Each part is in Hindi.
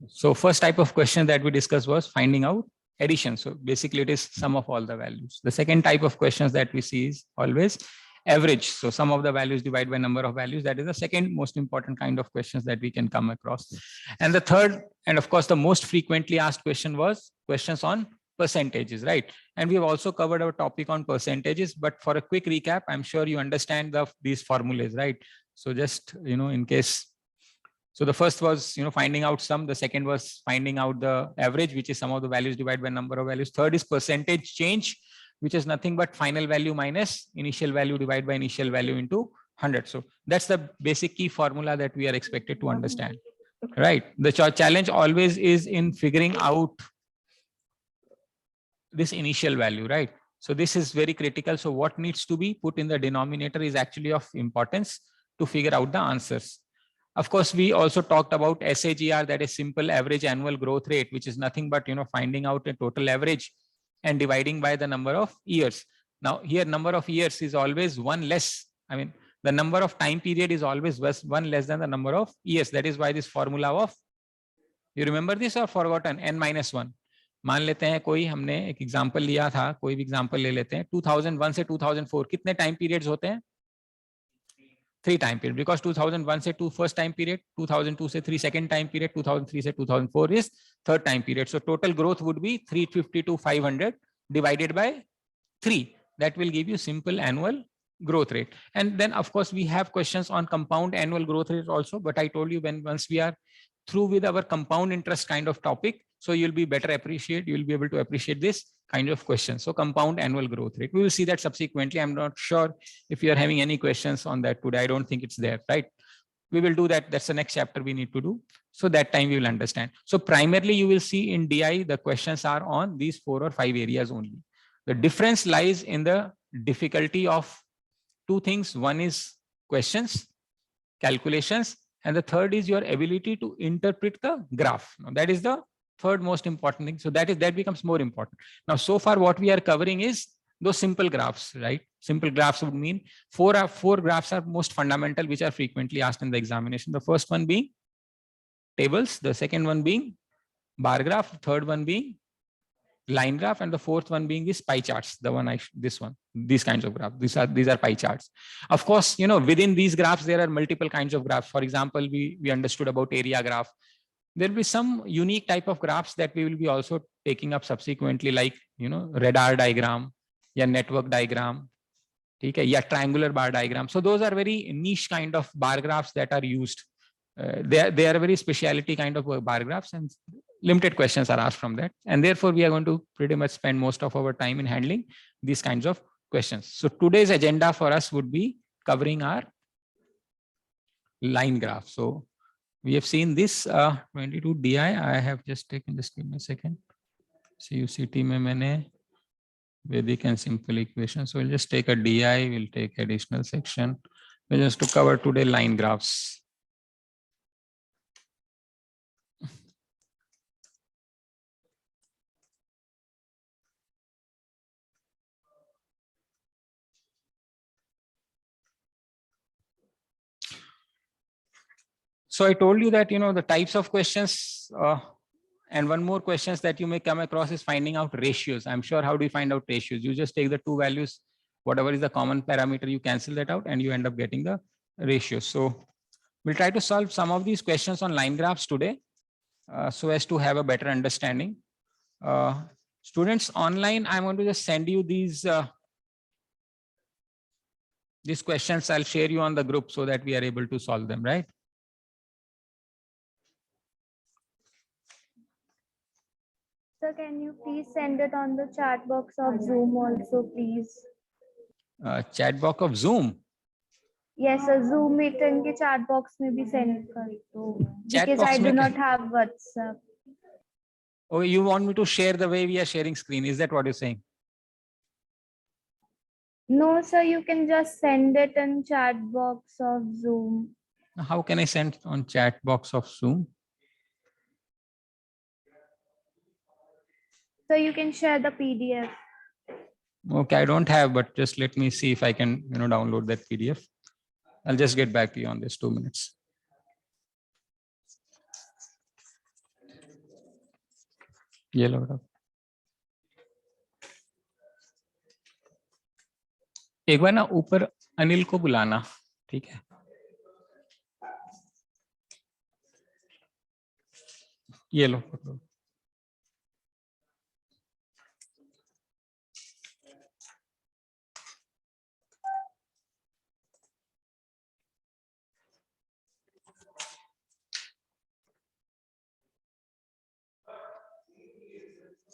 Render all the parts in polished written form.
So first type of question that we discussed was finding out addition. So basically it is sum of all the values. The second type of questions that we see is always average. So sum of the values divided by number of values. That is the second most important kind of questions that we can come across. And the third, and of course the most frequently asked question was questions on percentages, right? And we have also covered our topic on percentages, but for a quick recap, I'm sure you understand these formulas, right? So just, in case. So the first was, finding out sum. The second was finding out the average, which is sum of the values divided by number of values. Third is percentage change, which is nothing but final value minus initial value divided by initial value into 100. So that's the basic key formula that we are expected to understand, right? The challenge always is in figuring out this initial value, right? So this is very critical. So what needs to be put in the denominator is actually of importance to figure out the answers. Of course, we also talked about SAGR, that is simple average annual growth rate, which is nothing but, finding out a total average and dividing by the number of years. Now here number of years is always one less. I mean, the number of time period is always one less than the number of years. That is why this formula of, you remember this or forgotten, n-1. मान लेते हैं कोई हमने एक एग्जांपल लिया था, कोई भी एग्जांपल ले लेते हैं, 2001 से 2004 कितने टाइम पीरियड्स होते हैं? 3 time period, because 2001 से 2 first time period, 2002 से 3 second time period, 2003 से 2004 is third time period. So total growth would be 350 to 500 divided by 3. That will give you simple annual growth rate. And then of course we have questions on compound annual growth rate also, but I told you once we are through with our compound interest kind of topic, so you'll be you'll be able to appreciate this kind of question. So compound annual growth rate, we will see that subsequently. I'm not sure if you are having any questions on that today. I don't think it's there, right? We will do that. That's the next chapter we need to do. So that time we will understand. So primarily you will see in DI, the questions are on these 4 or 5 areas only. The difference lies in the difficulty of 2 things. One is questions, calculations, and the third is your ability to interpret the graph. Now, that is the third most important thing. So that becomes more important. Now, so far what we are covering is those simple graphs, right? Simple graphs would mean 4 graphs are most fundamental, which are frequently asked in the examination. The first one being tables, the second one being bar graph, the third one being line graph, and the fourth one being these pie charts. The one these kinds of graphs. These are pie charts. Of course, within these graphs there are multiple kinds of graphs. For example, we understood about area graph. There will be some unique type of graphs that we will be also taking up subsequently, like radar diagram, या network diagram, ठीक है, या triangular bar diagram. So those are very niche kind of bar graphs that are used. They are very specialty kind of bar graphs, and limited questions are asked from that. And therefore, we are going to pretty much spend most of our time in handling these kinds of questions. So today's agenda for us would be covering our line graph. So we have seen this 22 DI. I have just taken this. Give me a second. CUCT में मैंने Vedic and simple equation. So we'll just take a DI. We'll take additional section. We'll just to cover today line graphs. So I told you that, the types of questions and one more questions that you may come across is finding out ratios. I'm sure how do you find out ratios? You just take the 2 values, whatever is the common parameter, you cancel that out and you end up getting the ratio. So we'll try to solve some of these questions on line graphs today so as to have a better understanding. Students online, I'm going to just send you these questions. I'll share you on the group so that we are able to solve them, right? Sir, can you please send it on the chat box of Zoom also, please? Chat box of Zoom? Yes, sir. Zoom meeting के chat box में भी send कर दो, because I do not have WhatsApp. Oh, you want me to share the way we are sharing screen? Is that what you're saying? No, sir. You can just send it in chat box of Zoom. How can I send on chat box of Zoom? So you can share the PDF. Okay, I don't have, but just let me see if I can, download that PDF. I'll just get back to you on this 2 minutes. ये लो बेटा, एक बार ना ऊपर अनिल को बुलाना, ठीक है? ये लो पकड़ो।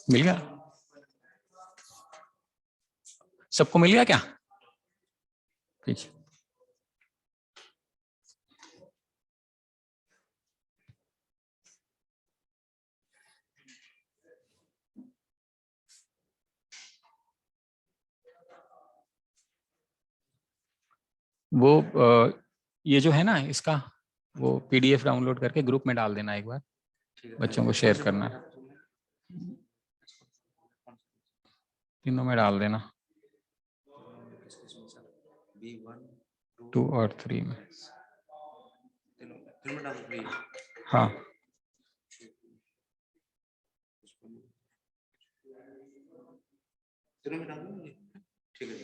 मिल गया सबको? मिल गया क्या? पीछे वो ये जो है ना इसका, वो पीडीएफ डाउनलोड करके ग्रुप में डाल देना एक बार, बच्चों को शेयर करना है, तीनों में डाल देना, 2 और 3 में। हाँ ठीक है।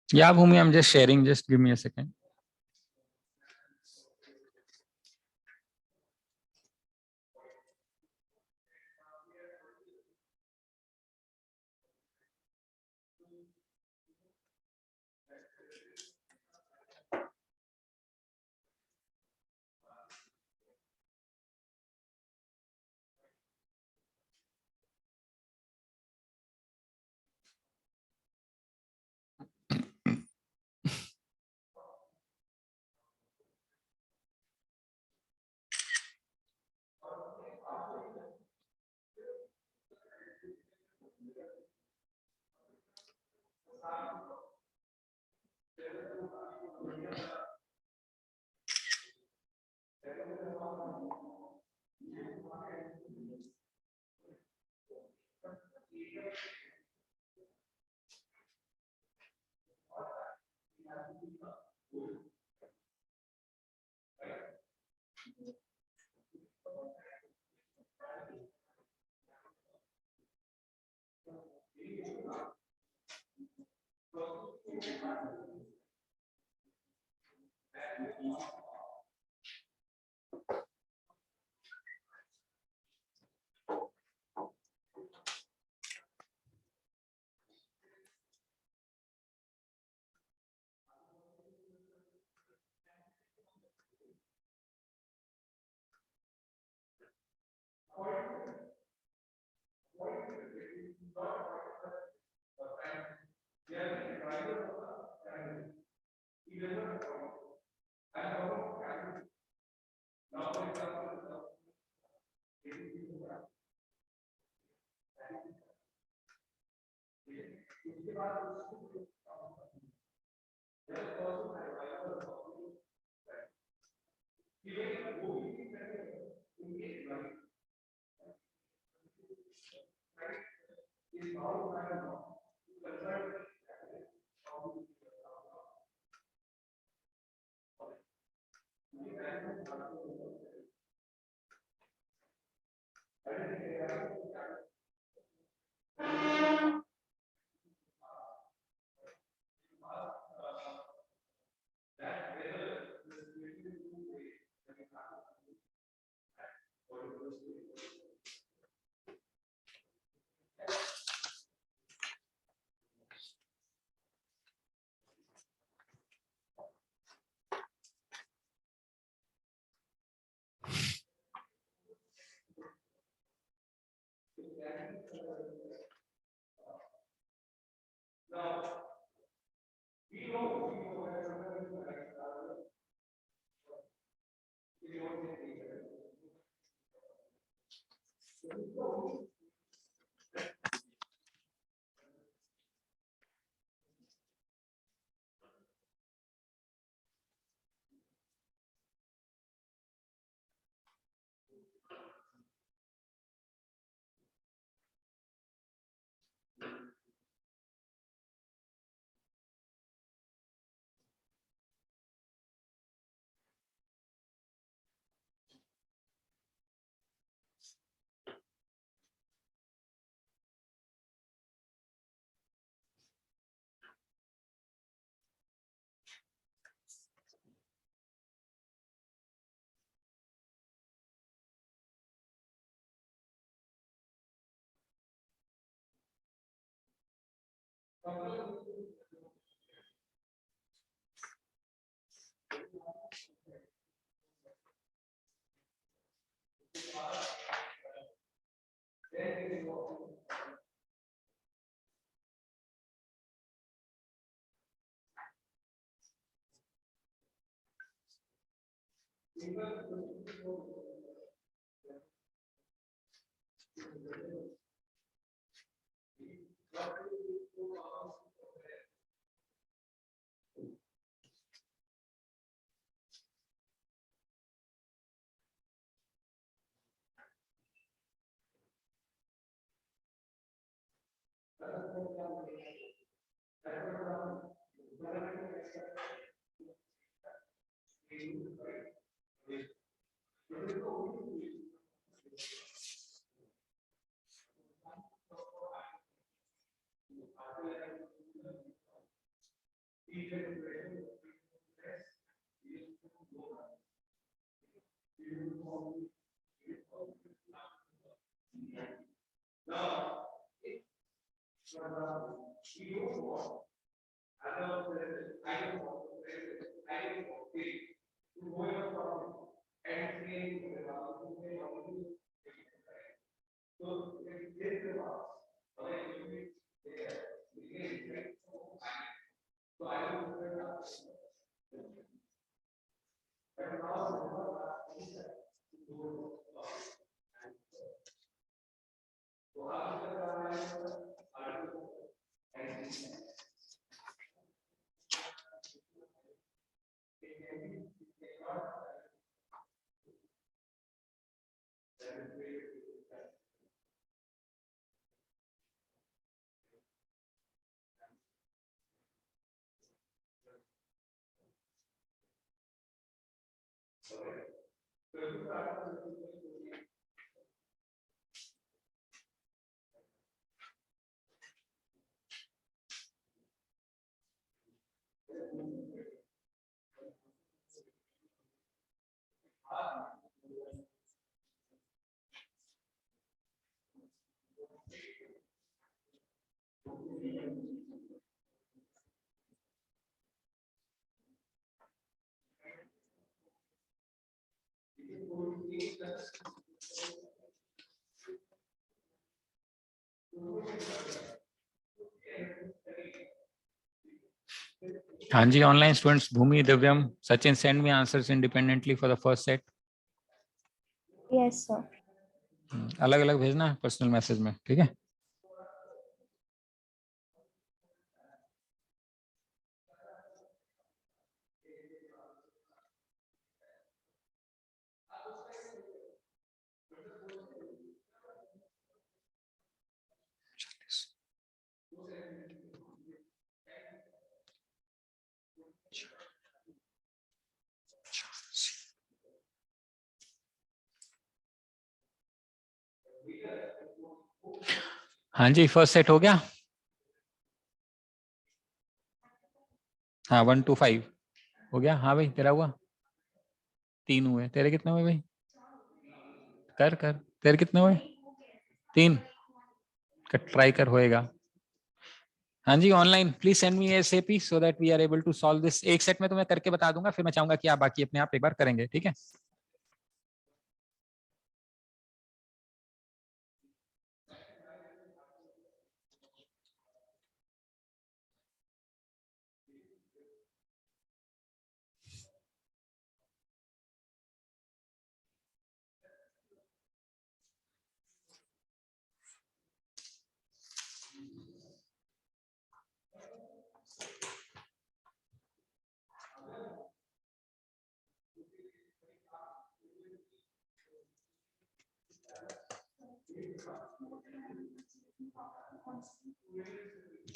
Yeah, Bhumi, I'm just sharing. Just give me a second. हाँ जी, online students Bhoomi, Divyam, Sachin send me answers independently for the first set. Yes, sir. अलग अलग भेजना है पर्सनल मैसेज में, ठीक है. हाँ जी, फर्स्ट सेट हो गया. हाँ 1 to 5 हो गया. हाँ भाई, तेरा हुआ? 3 हुए. तेरे कितने हुए भाई? कर कर. तेरे कितने हुए? 3. ट्राई कर, होएगा. हाँ जी, online please send me ASAP so that we are able to solve this. एक सेट में तो मैं करके बता दूंगा, फिर मैं चाहूंगा कि आप बाकी अपने आप एक बार करेंगे, ठीक है.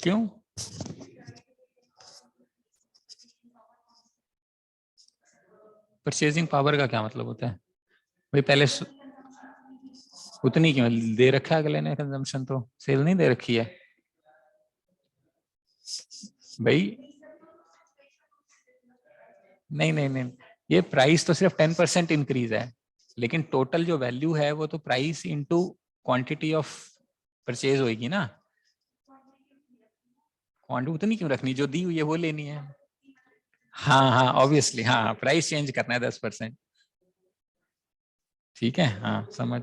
क्यों? परचेजिंग पावर का क्या मतलब होता है भाई? पहले उतनी क्यों दे रखा है अगले ने? कंजम्पशन तो सेल नहीं दे रखी है भाई. नहीं नहीं नहीं, ये प्राइस तो सिर्फ 10% इंक्रीज है, लेकिन टोटल जो वैल्यू है वो तो price into quantity of purchase होगी ना. क्वांटिटी उतनी क्यों रखनी, जो दी हुई है वो लेनी है। हाँ हाँ ऑब्वियसली, हाँ प्राइस चेंज करना है 10%। ठीक है, हाँ समझ।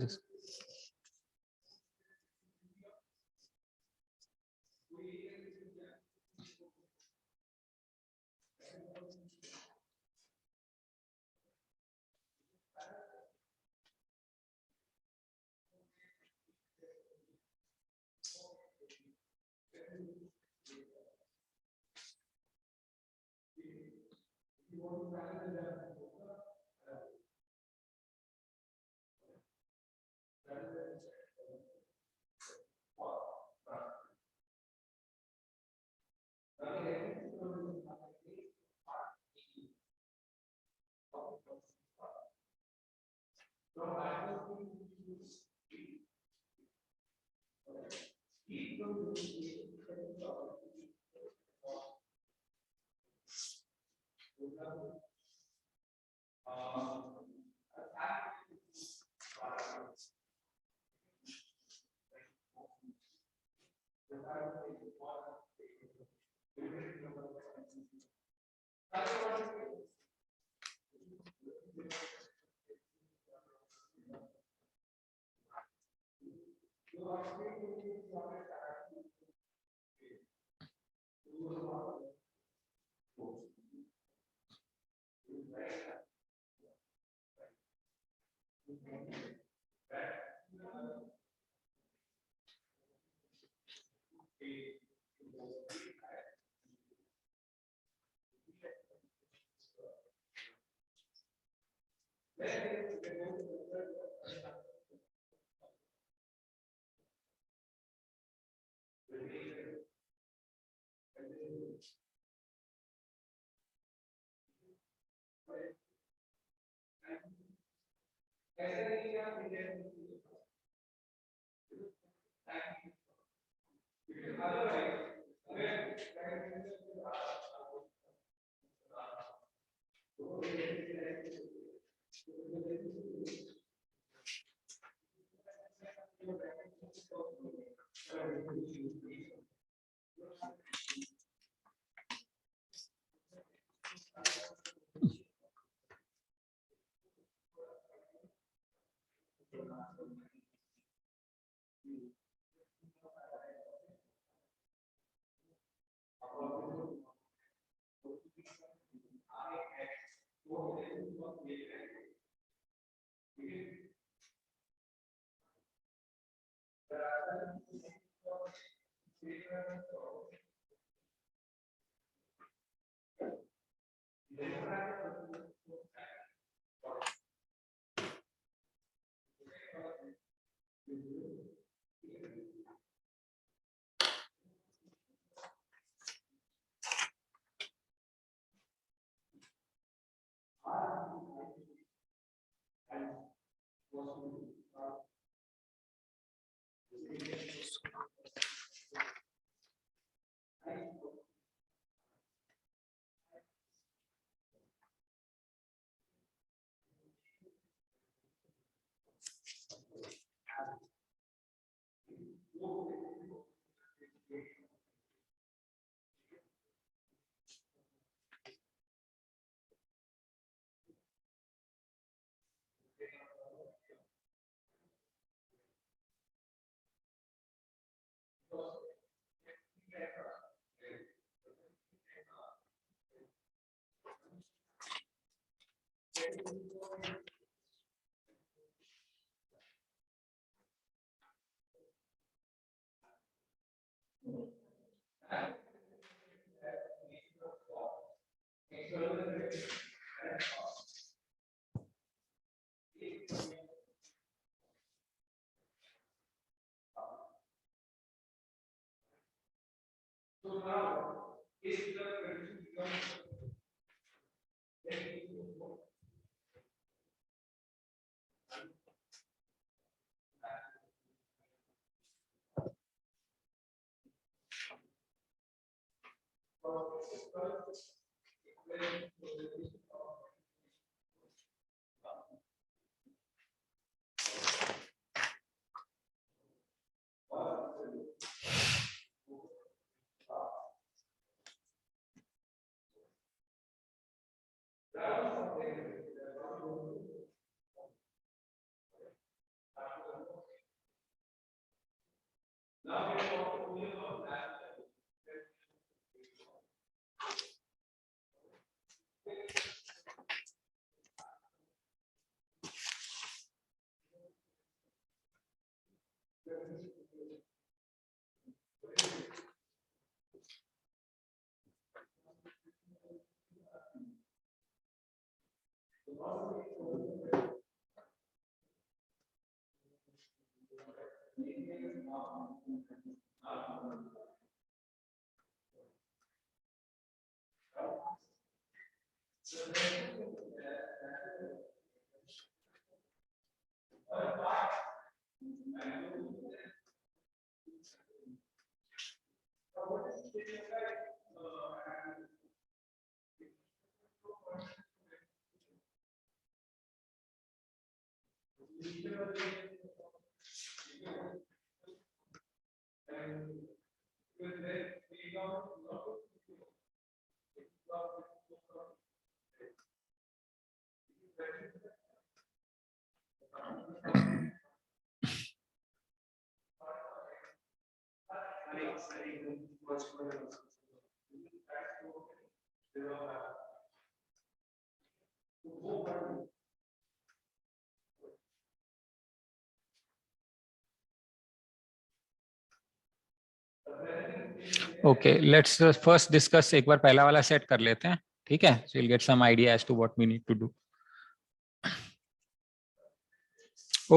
Okay, let's first discuss, एक बार पहला वाला सेट कर लेते हैं, ठीक है? So you'll get some idea as to what we need to do.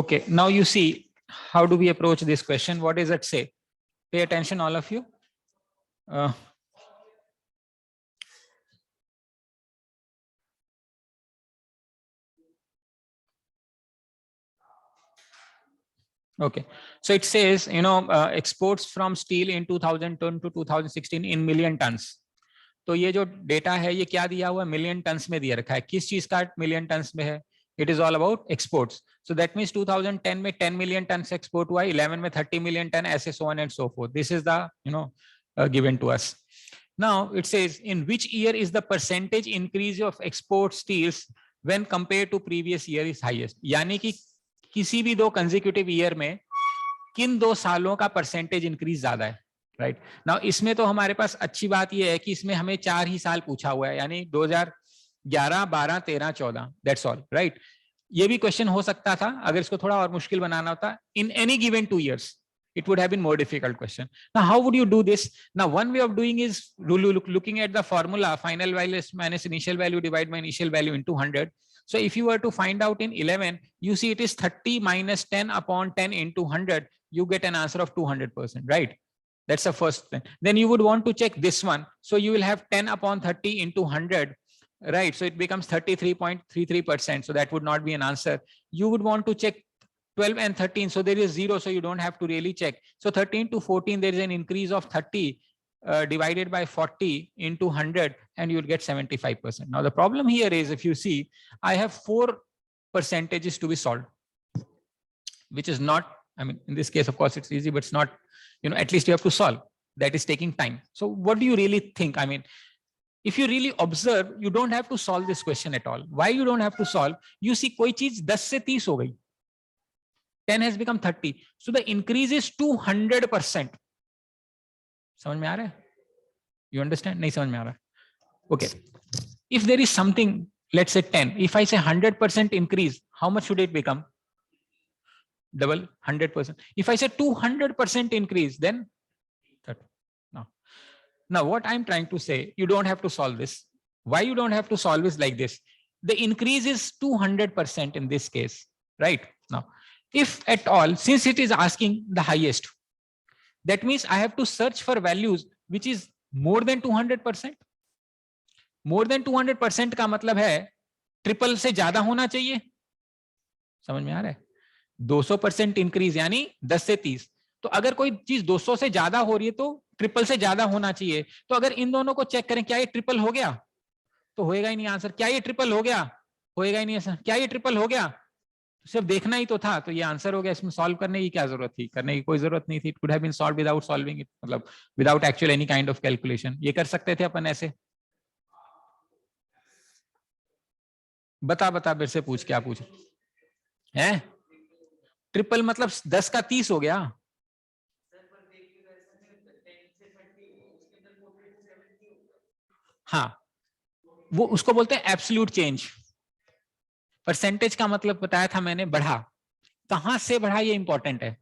Okay, now you see how do we approach this question? What does it say? Pay attention, all of you. Okay, so it says, exports from steel in 2010 to 2016 in million tons. तो ये जो डेटा है ये क्या दिया हुआ है, मिलियन टन्स में दिया रखा है. किस चीज का मिलियन टन्स में है? It is all about exports. So that means 2010 में 10 मिलियन टन एक्सपोर्ट हुआ, 11 में 30 मिलियन टन, ऐसे so on and so forth. This is the given to us. Now it says in which year is the percentage increase of export steels when compare to previous year is highest. यानी कि किसी भी दो कंसेक्यूटिव ईयर में किन दो सालों का परसेंटेज इंक्रीज ज्यादा है, राइट? नाउ इसमें तो हमारे पास अच्छी बात यह है कि इसमें हमें 4 ही साल पूछा हुआ है, यानी 2011, 12, 13, 14, दैट्स ऑल, राइट? ये भी क्वेश्चन हो सकता था अगर इसको थोड़ा और मुश्किल बनाना होता. In any given 2 years it would have been more difficult question. Now how would you do this? Now one way of doing is looking at the formula, final value minus initial value divided by initial value into 100. So if you were to find out in 11, you see it is 30 minus 10 upon 10 into 100, you get an answer of 200%, right? That's the first thing. Then you would want to check this one. So you will have 10 upon 30 into 100, right? So it becomes 33.33%. So that would not be an answer. You would want to check 12 and 13. So there is 0. So you don't have to really check. So 13 to 14, there is an increase of 30 divided by 40 into 100, and you will get 75%. Now the problem here is, if you see, I have 4 percentages to be solved, which is not, I mean, in this case, of course, it's easy, but it's not, at least you have to solve. That is taking time. So what do you really think? I mean, if you really observe, you don't have to solve this question at all. Why you don't have to solve? You see, कोई चीज 10 से 30 हो गई, 10 has become 30. So the increase is 200%. समझ में आ रहा है? You understand? नहीं समझ में आ रहा. Okay. If there is something, let's say 10, if I say 100% increase, how much should it become? Double, 100%. If I say 200% increase, then 30. Now what I'm trying to say, you don't have to solve this. Why you don't have to solve is like this. The increase is 200% in this case, right? Now, if at all, since it is asking the highest, that means I have to search for values which is more than 200%. More than 200% का मतलब है ट्रिपल से ज्यादा होना चाहिए. समझ में आ रहा है? 200% इंक्रीज यानी 10 से 30. तो अगर कोई चीज 200 से ज्यादा हो रही है तो ट्रिपल से ज्यादा होना चाहिए. तो अगर इन दोनों को चेक करें, क्या ये ट्रिपल हो गया? तो होएगा ही नहीं आंसर. क्या ये ट्रिपल हो गया? होएगा ही नहीं आंसर. क्या ये ट्रिपल हो गया? सिर्फ देखना ही तो था, तो ये आंसर हो गया. इसमें सॉल्व करने की क्या जरूरत थी? करने की कोई जरूरत नहीं थी. It could have been solved without solving it, मतलब without actual any kind of calculation. ये कर सकते थे अपन ऐसे. बता मेरे से पूछ, क्या पूछ है? ट्रिपल मतलब 10 का 30 हो गया. हाँ, वो उसको बोलते हैं एब्सोल्यूट चेंज। परसेंटेज का मतलब बताया था मैंने, बढ़ा, कहां से बढ़ा ये इंपॉर्टेंट है।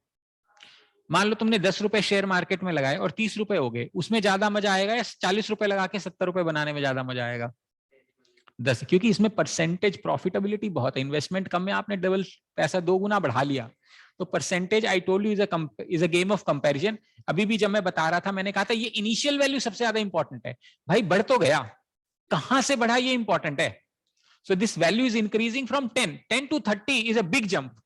मान लो तुमने 10 रुपए शेयर मार्केट में लगाए और 30 रुपए हो गए, उसमें ज्यादा मजा आएगा या 40 रुपए लगा के 70 रुपए बनाने में ज्यादा मजा आएगा? 10, क्योंकि इसमें परसेंटेज प्रॉफिटेबिलिटी बहुत है, इन्वेस्टमेंट कम में आपने डबल पैसा 2 गुना बढ़ा लिया। तो percentage I told you is a game of comparison. अभी भी जब मैं बता रहा था मैंने कहा था ये इनिशियल वैल्यू सबसे ज्यादा इंपॉर्टेंट है। भाई बढ़ तो गया, कहां से बढ़ा ये इंपॉर्टेंट है। So this value is increasing from 10 to 30 is a big jump,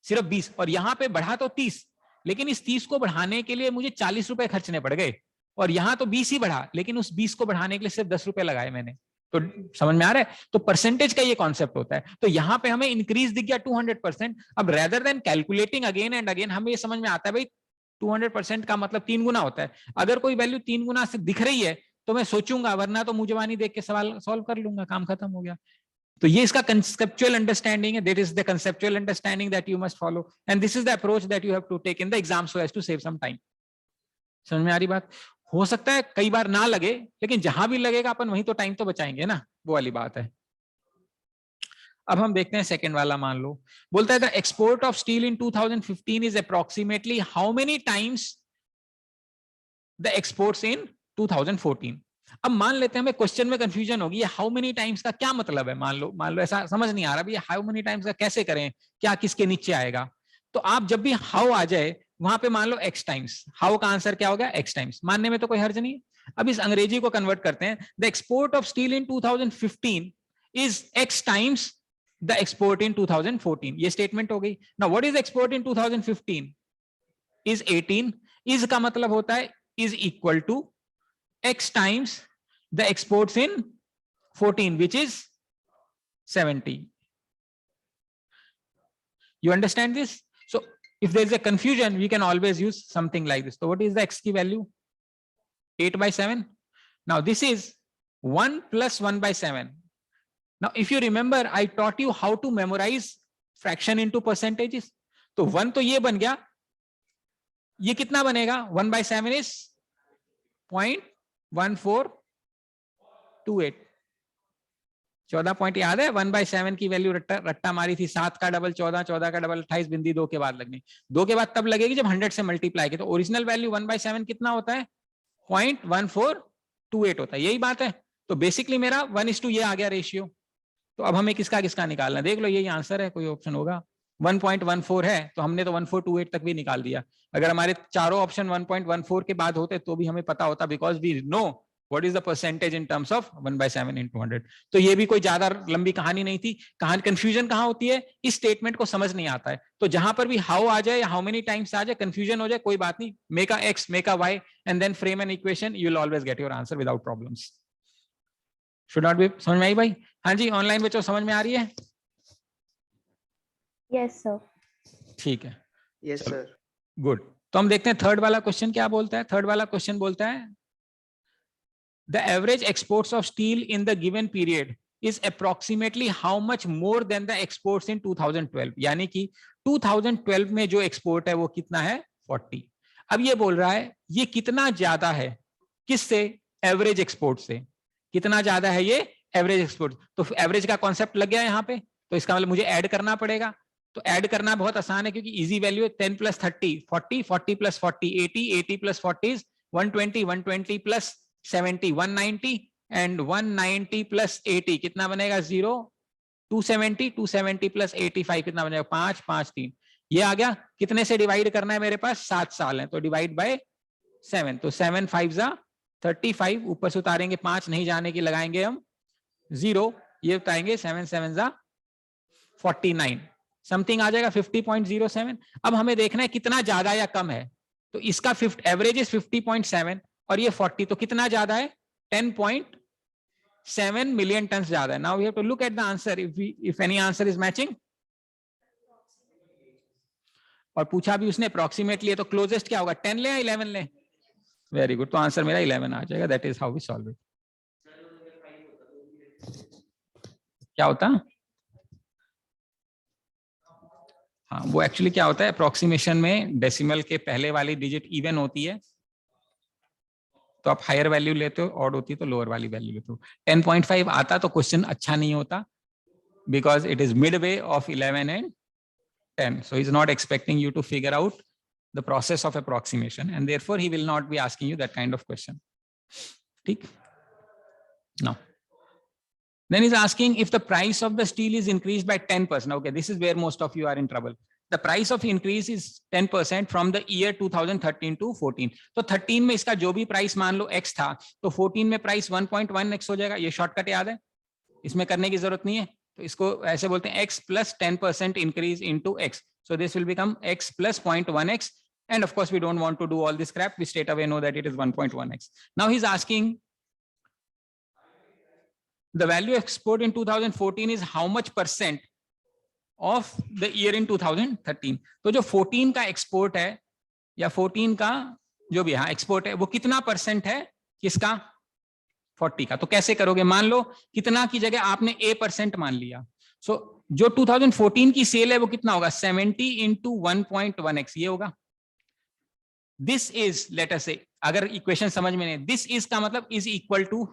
सिर्फ 20, और यहां पे बढ़ा तो 30, लेकिन इस 30 को बढ़ाने के लिए मुझे 40 रुपए खर्चने पड़ गए, और यहां तो 20 ही बढ़ा, लेकिन उस 20 को बढ़ाने के लिए सिर्फ 10 रुपए लगाए मैंने। तो समझ में आ रहा है? तो परसेंटेज का ये कॉन्सेप्ट होता है। तो यहां पे हमें इंक्रीज दिख गया 200%। अब rather than calculating again and again, हमें ये समझ में आता है भाई 200% का मतलब 3 गुना होता है। अगर कोई वैल्यू 3 गुना से दिख रही है तो मैं सोचूंगा, वरना तो मुंह जबानी देख के सवाल सॉल्व कर लूंगा, काम खत्म हो गया। तो ये इसका कंसेप्चुअल अंडरस्टैंडिंग है, that is the conceptual understanding that you must follow, and this is the approach that you have to take in the exam so as to save some time. समझ में आ रही बात? हो सकता है कई बार ना लगे, लेकिन जहां भी लगेगा अपन वहीं तो टाइम तो बचाएंगे ना, वो वाली बात है। अब हम देखते हैं सेकंड वाला। मान लो बोलता है the export of steel in 2015 is approximately how many times the exports in 2014। अब मान लेते हैं हमें क्वेश्चन में कंफ्यूजन होगी, ये हाउ मेनी टाइम्स का क्या मतलब है। मान लो ऐसा समझ नहीं आ रहा, ये हाउ मेनी टाइम्स का कैसे करें, क्या किसके नीचे आएगा। तो आप जब भी हाउ आ जाए वहां पे मान लो एक्स टाइम्स, हाउ का आंसर क्या होगा? X times. मानने में तो कोई हर्ज नहीं। अब इस अंग्रेजी को कन्वर्ट करते हैं, the export of steel in 2015 is x times the export इन 2014। ये स्टेटमेंट हो गई। Now what is export in 2015? Is 18। Is का मतलब होता है is equal to x times the exports in 14, which is 70. You understand this? So if there is a confusion, we can always use something like this. So what is the x key value? 8/7. Now this is 1 plus 1/7. Now if you remember, I taught you how to memorize fraction into percentages. तो 1 तो ये बन गया, ये कितना बनेगा? 1/7 is 0.1428। 14 पॉइंट याद है? 1/7 की वैल्यू रट्टा मारी थी, 7 का डबल 14, 14 का डबल 28, बिंदी 2 के बाद लगनी। 2 के बाद तब लगेगी जब 100 से मल्टीप्लाई की। तो ओरिजिनल वैल्यू 1/7 कितना होता है? 0.1428 होता है। यही बात है। तो बेसिकली मेरा 1:2 ये आ गया रेशियो। तो अब हमें किसका किसका निकालना, देख लो, यही आंसर है। कोई ऑप्शन होगा? 1.14 है तो हमने तो 1428 तक भी निकाल दिया। अगर हमारे चारों ऑप्शन 1.14 के बाद होते तो भी हमें पता होता, because we know what is the percentage in terms of 1/7 in 200। तो ये भी कोई ज्यादा लंबी कहानी नहीं थी। कहानी कंफ्यूजन कहां होती है? इस स्टेटमेंट को समझ नहीं आता है। तो जहां पर भी हाउ आ जाए या हाउ मेनी टाइम्स आ जाए, कंफ्यूजन हो जाए, कोई बात नहीं, make a x, make a y and then frame an equation, you will always get your answer without problems. Should not be. समझ में आई भाई? हाँ जी, ऑनलाइन बच्चों समझ में आ रही है? Yes sir. ठीक है, यस सर। गुड। तो हम देखते हैं थर्ड वाला क्वेश्चन क्या बोलता है। थर्ड वाला क्वेश्चन बोलता है the average exports of steel in the given period is approximately how much more than the exports in 2012। यानी कि 2012 में जो एक्सपोर्ट है वो कितना है? 40। अब ये बोल रहा है ये कितना ज्यादा है, किससे? एवरेज एक्सपोर्ट से। कितना ज्यादा है ये? Average export. तो एवरेज का कॉन्सेप्ट लग गया यहाँ पे, तो इसका मतलब मुझे ऐड करना पड़ेगा। तो ऐड करना बहुत आसान है क्योंकि इजी वैल्यू है। 10 + 30 40, 40 + 40 80, 80 + 40 is 120, 120 + 70 190 एंड 190 + 80 कितना बनेगा? 0। 270, 270 + 85 कितना बनेगा? 5, 5, 3। ये आ गया। कितने से डिवाइड करना है? मेरे पास 7 साल है, तो डिवाइड बाय 7। तो 7 5 35, ऊपर से उतारेंगे 5, नहीं जाने की लगाएंगे हम 0, ये उतारेंगे 7 7 49, समथिंग आ जाएगा 50.07। अब हमें देखना है कितना ज्यादा या कम है। तो इसका एवरेज इज 50.7 और ये 40, तो कितना ज्यादा है? 10.7 मिलियन टन ज्यादा है। Now we have to look at the answer if any answer is matching. और पूछा भी उसने अप्रोक्सीमेटली है, तो क्लोजेस्ट क्या होगा? 10 ले या 11 ले? वेरी गुड, तो आंसर मेरा 11 आ जाएगा। That is how we solve it. क्या होता? हाँ, वो एक्चुअली क्या होता है, अप्रोक्सीमेशन में डेसिमल के पहले वाली डिजिट इवन होती है, तो आप हायर वैल्यू लेते हो, ऑड होती है तो लोअर वाली वैल्यू लेते हो। 10.5 आता तो क्वेश्चन अच्छा नहीं होता, because it is mid way of 11 and 10. So he's not expecting you to figure out the process of approximation, and therefore he will not be asking you that kind of question. ठीक? Now, then he's asking if the price of the steel is increased by 10%. Okay, this is where most of you are in trouble. The price of increase is 10% from the year 2013 to 14. तो 13 में इसका जो भी प्राइस मान लो x था, तो 14 में प्राइस 1.1x हो जाएगा। ये शॉर्टकट याद है, इसमें करने की जरूरत नहीं है। तो इसको ऐसे बोलते हैं x plus 10% increase into x. So this will become x plus 0.1x. And of course, we don't want to do all this crap. We straight away know that it is 1.1x. Now he's asking, the value of export in 2014 is how much percent of the year in 2013. तो जो 14 का एक्सपोर्ट है या 14 का जो भी हाँ एक्सपोर्ट है, वो कितना परसेंट है किसका? 40 का। तो कैसे करोगे? मान लो कितना की जगह आपने A% मान लिया। सो जो 2014 की सेल है वो कितना होगा? 70 into 1.1x ये होगा। दिस इज लेट अस से, अगर इक्वेशन समझ में नहीं, दिस इज का मतलब is equal to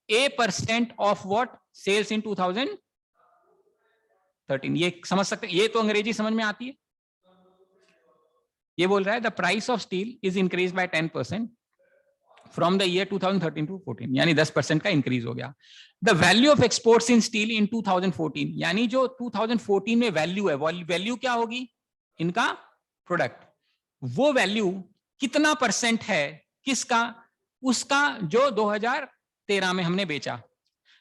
A% of what? Sales in 2013। ये समझ सकते हैं, ये तो अंग्रेजी समझ में आती है। ये बोल रहा है the price of steel is increase by 10% from the year 2013 to 14, यानी 10% का इंक्रीज हो गया। The value of exports in steel in 2014, यानी जो 2014 में वैल्यू है, वैल्यू क्या होगी? इनका प्रोडक्ट, वो वैल्यू कितना परसेंट है किसका? उसका जो 2013 में हमने बेचा।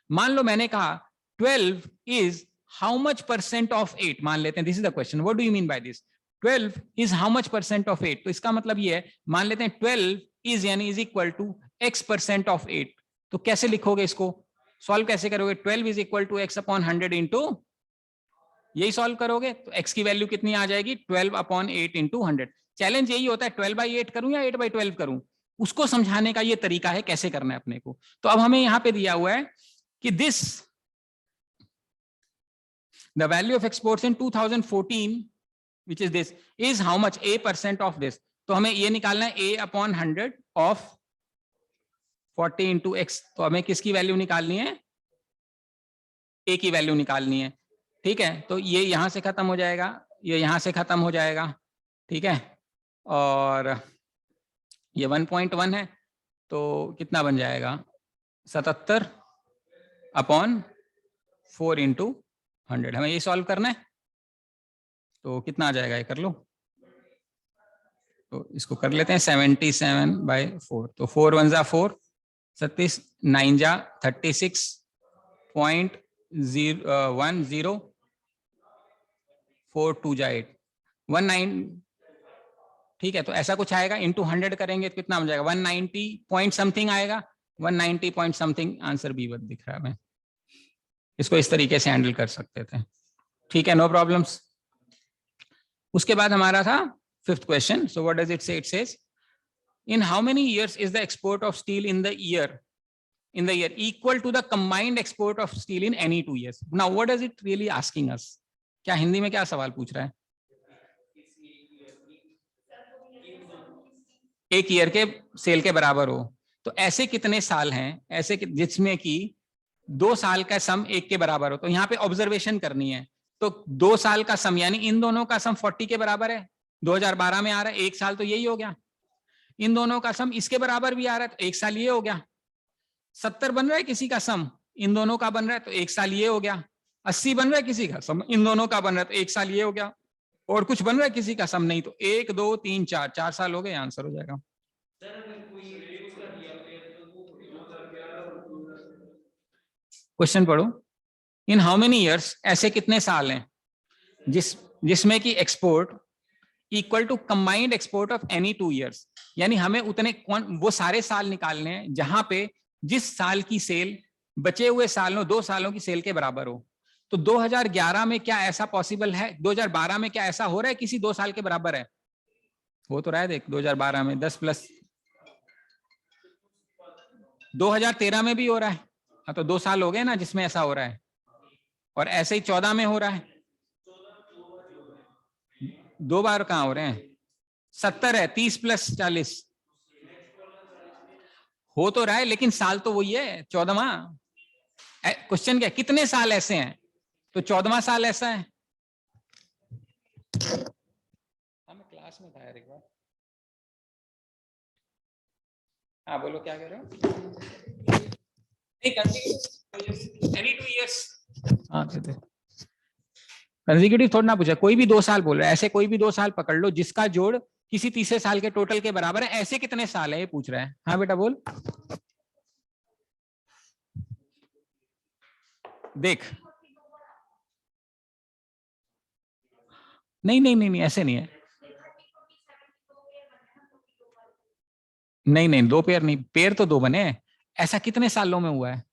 मान लो मैंने कहा 12 is how much percent of 8, मान लेते हैं this is the question, what do you mean by this? 12 is how much percent of 8, तो इसका मतलब ये है, मान लेते हैं 12 इज यानी is equal to x% of 8। तो कैसे लिखोगे इसको? सॉल्व कैसे करोगे? 12 is equal to x upon 100 into, यही सॉल्व करोगे तो x की वैल्यू कितनी आ जाएगी? 12 अपॉन 8 इंटू 100। चैलेंज यही होता है 12/8 करूं या 8/12 करूं, उसको समझाने का ये तरीका है कैसे करना है अपने को। तो अब हमें यहां पे दिया हुआ है कि this the value of exports in 2014 which is this is how much? A% of this। तो हमें ये निकालना है A upon 100 of 40 into x। तो हमें किसकी वैल्यू निकालनी है? A की वैल्यू निकालनी है। ठीक है, तो ये यहां से खत्म हो जाएगा, ये यहां से खत्म हो जाएगा। ठीक है, और ये 1.1 है तो कितना बन जाएगा? 77 अपॉन 4 इंटू 100। हमें ये सॉल्व करना है, तो कितना आ जाएगा? ये कर लो, तो इसको कर लेते हैं 77/4। तो 4 1 जा 4, 36 9 जा 36.10 4 2 जा 8 19। ठीक है, तो ऐसा कुछ आएगा, इंटू 100 करेंगे तो कितना हो जाएगा? 190 पॉइंट समथिंग आएगा। 190 point something answer B one दिख रहा है। मैं इसको इस तरीके से हैंडल कर सकते थे। ठीक है, नो प्रॉब्लम्स। उसके बाद हमारा था 5th question. So what does it say? It says in how many years is the export of steel in the year equal to the combined export of steel in any 2 years। Now what does it really asking us? क्या हिंदी में क्या सवाल पूछ रहा है? एक ईयर के सेल के बराबर हो, तो ऐसे कितने साल हैं ऐसे जिसमें कि 2 साल का सम 1 के बराबर हो? तो यहाँ पे ऑब्जर्वेशन करनी है। तो 2 साल का सम यानी इन दोनों का सम 40 के बराबर है, 2012 में आ रहा है, 1 साल तो यही हो गया। इन दोनों का सम इसके बराबर भी आ रहा है, तो 1 साल ये हो गया। 70 बन रहा है किसी का सम, इन दोनों का बन रहा है, तो 1 साल ये हो गया। 80 बन रहा है किसी का सम, इन दोनों का बन रहा है, तो 1 साल ये हो गया। और कुछ बन रहा है किसी का सम नहीं, तो 1 2 3 4 साल हो गए, आंसर हो जाएगा। क्वेश्चन पढ़ो। इन हाउ मेनी इयर्स, ऐसे कितने साल हैं जिसमें कि export equal to combined export of any 2 years, यानी हमें उतने वो सारे साल निकालने हैं जहां पे जिस साल की सेल बचे हुए सालों 2 सालों की सेल के बराबर हो। तो 2011 में क्या ऐसा पॉसिबल है? 2012 में क्या ऐसा हो रहा है किसी 2 साल के बराबर है? हो तो रहा है, देख 2012 में 10 प्लस 2013 में भी हो रहा है। हाँ, तो 2 साल हो गए ना जिसमें ऐसा हो रहा है, और ऐसे ही 14 में हो रहा है। 2 बार कहां हो रहे हैं? 70 है, 30 प्लस 40 हो तो रहा है लेकिन साल तो वही है 14वां। क्वेश्चन क्या है, कितने साल ऐसे हैं, तो 14वां साल ऐसा है। हाँ मैं क्लास में था यार एक बार। हाँ बोलो क्या कह रहे हो। नहीं एनी 2 इयर्स। हाँ कंसेक्यूटिव थोड़ा ना पूछा, कोई भी 2 साल बोल रहा है, ऐसे कोई भी 2 साल पकड़ लो जिसका जोड़ किसी तीसरे साल के टोटल के बराबर है, ऐसे कितने साल है ये पूछ रहा है। हाँ बेटा बोल। देख नहीं नहीं नहीं नहीं ऐसे नहीं है। नहीं नहीं 2 पेयर नहीं, पेयर तो 2 बने हैं। ऐसा कितने सालों में हुआ है।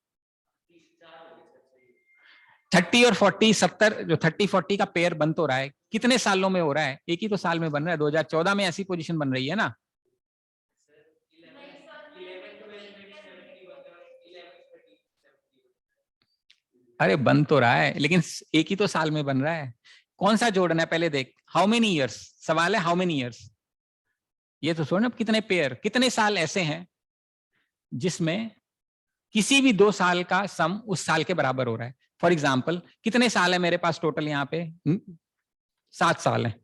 30 और 40 70 जो 30-40 का पेयर बन तो रहा है, कितने सालों में हो रहा है, एक ही तो साल में बन रहा है। 2014 में ऐसी पोजीशन बन रही है ना। अरे बन तो रहा है लेकिन एक ही तो साल में बन रहा है। कौन सा जोड़ना है पहले देख, हाउ मेनी ईयर्स, सवाल है हाउ मेनी ईयर्स। ये तो छोड़, कितने पेयर, कितने साल ऐसे हैं जिसमें किसी भी 2 साल का सम उस साल के बराबर हो रहा है। फॉर एग्जाम्पल कितने साल है मेरे पास टोटल यहाँ पे, 7 साल है।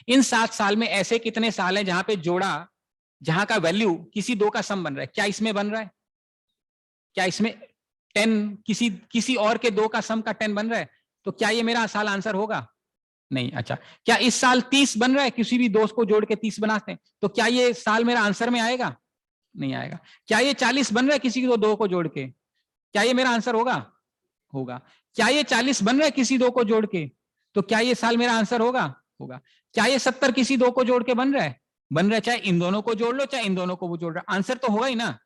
इन 7 साल में ऐसे कितने साल हैं जहां पे जोड़ा, जहां का वैल्यू किसी 2 का सम बन रहा है। क्या इसमें बन रहा है, क्या इसमें 10 किसी किसी और के 2 का सम का 10 बन रहा है, तो क्या ये मेरा साल आंसर होगा। नहीं। अच्छा क्या इस साल 30 बन रहा है, किसी भी दोस्त को जोड़ के 30 बनाते हैं, तो क्या ये साल मेरा आंसर में आएगा, नहीं आएगा। क्या ये 40 बन रहा है किसी को 2 को जोड़ के, क्या ये मेरा आंसर होगा, होगा। क्या ये 40 बन रहा है किसी 2 को जोड़ के, तो क्या ये साल मेरा आंसर होगा, होगा। क्या ये 70 किसी 2 को जोड़ के बन रहा है, बन रहा है। चाहे इन दोनों को जोड़ लो चाहे इन दोनों को वो जोड़ रहा है, आंसर तो होगा ही ना,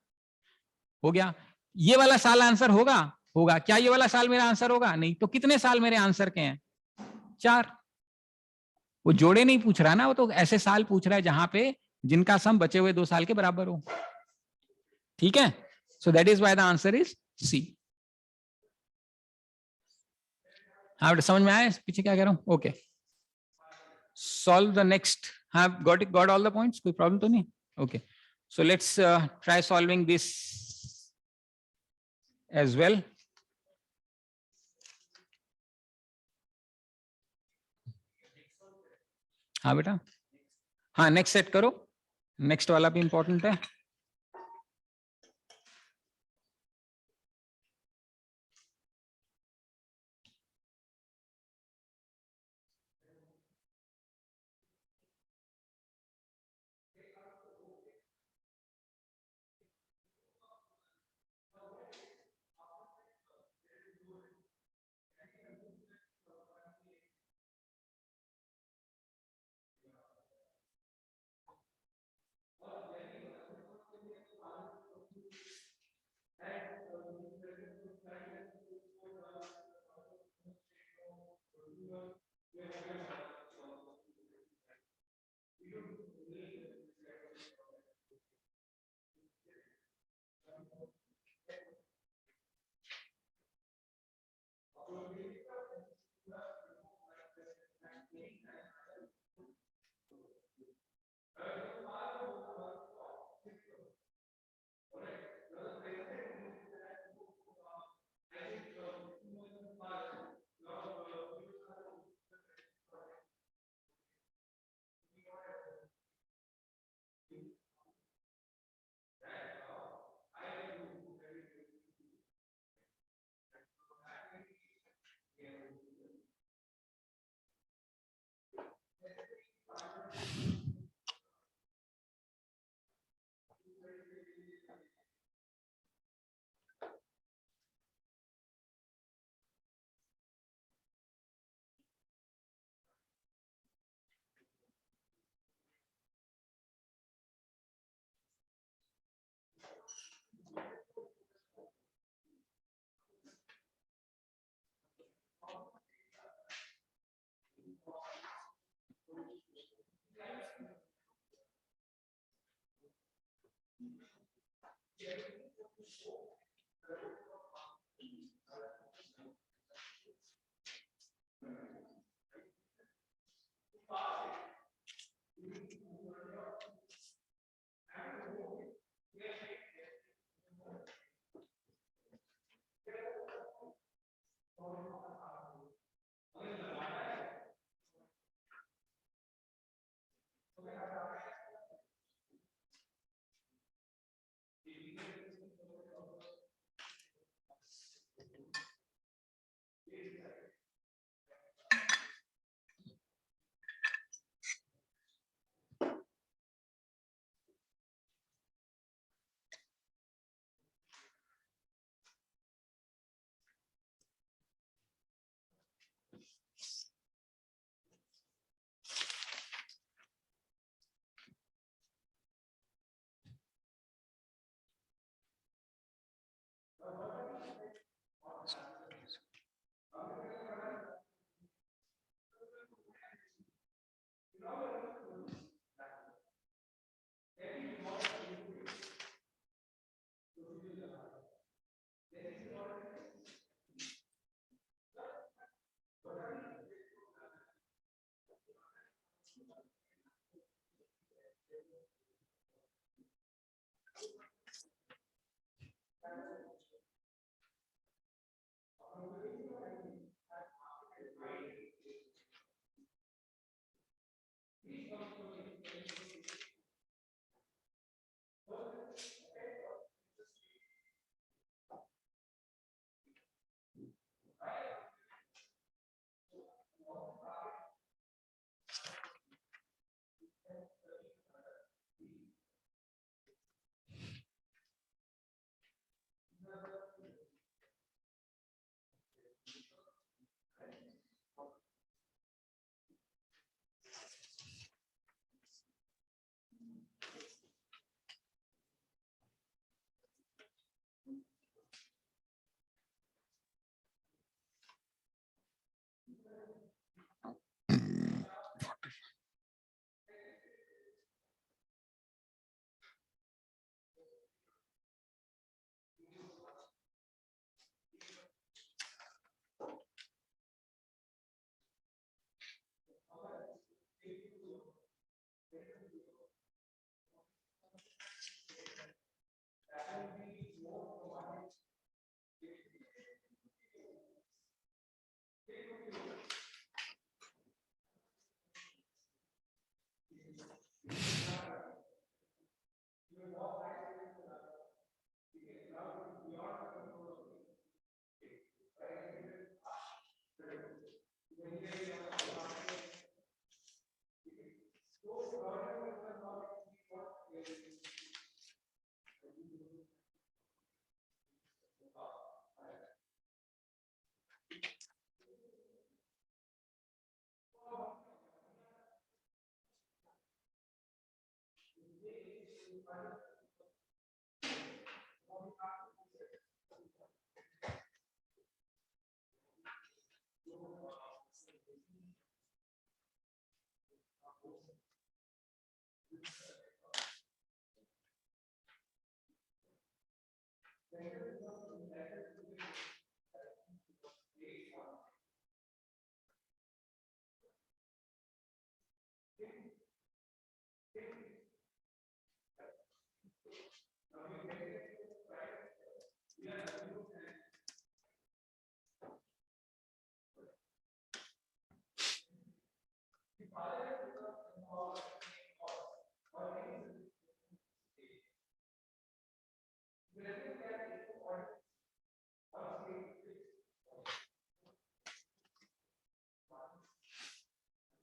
हो गया। ये वाला साल आंसर होगा, होगा। क्या ये वाला साल मेरा आंसर होगा, नहीं। तो कितने साल मेरे आंसर के हैं, 4। वो जोड़े नहीं पूछ रहा ना, वो तो ऐसे साल पूछ रहा है जहां पे जिनका सम बचे हुए 2 साल के बराबर हो। ठीक है, so that is why the answer is C. हाँ समझ में आया पीछे क्या कह रहा हूं। Okay solve the next. हाँ गॉट ऑल द पॉइंट्स, कोई प्रॉब्लम तो नहीं। Okay so let's try solving this as well. हाँ बेटा, हाँ नेक्स्ट सेट करो, नेक्स्ट वाला भी इंपॉर्टेंट है।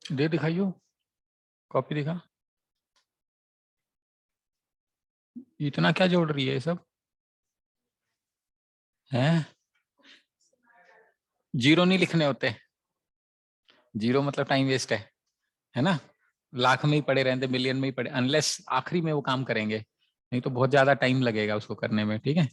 दे दिखाइयो, कॉपी दिखा। इतना क्या जोड़ रही है ये सब हैं? जीरो नहीं लिखने होते, जीरो मतलब टाइम वेस्ट है ना। लाख में ही पड़े रहते, मिलियन में ही पड़े, अनलेस आखिरी में वो काम करेंगे, नहीं तो बहुत ज्यादा टाइम लगेगा उसको करने में। ठीक है,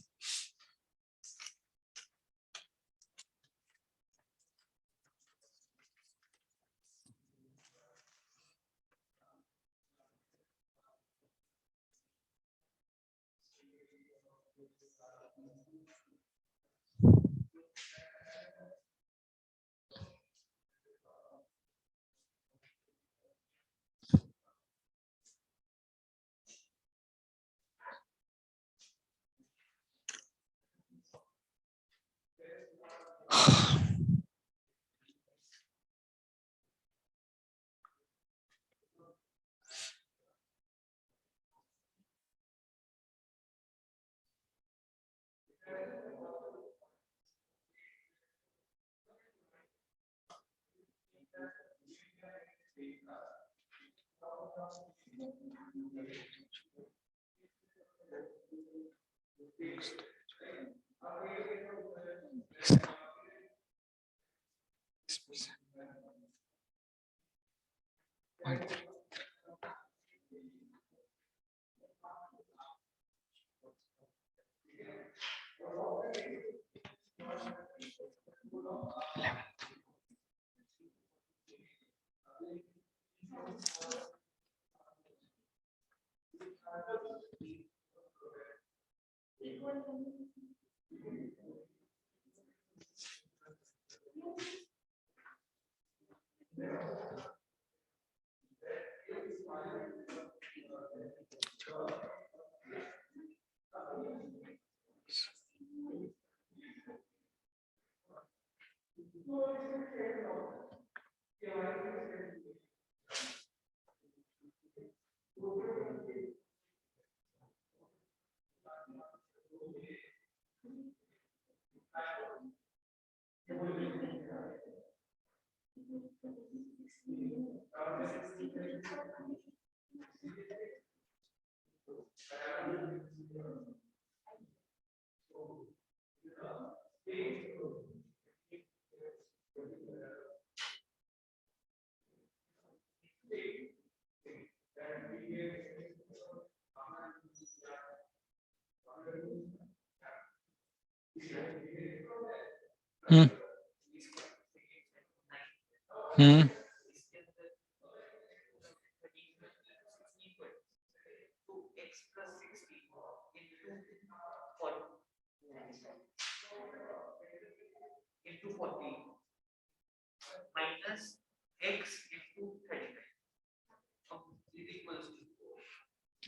हम्म हम्म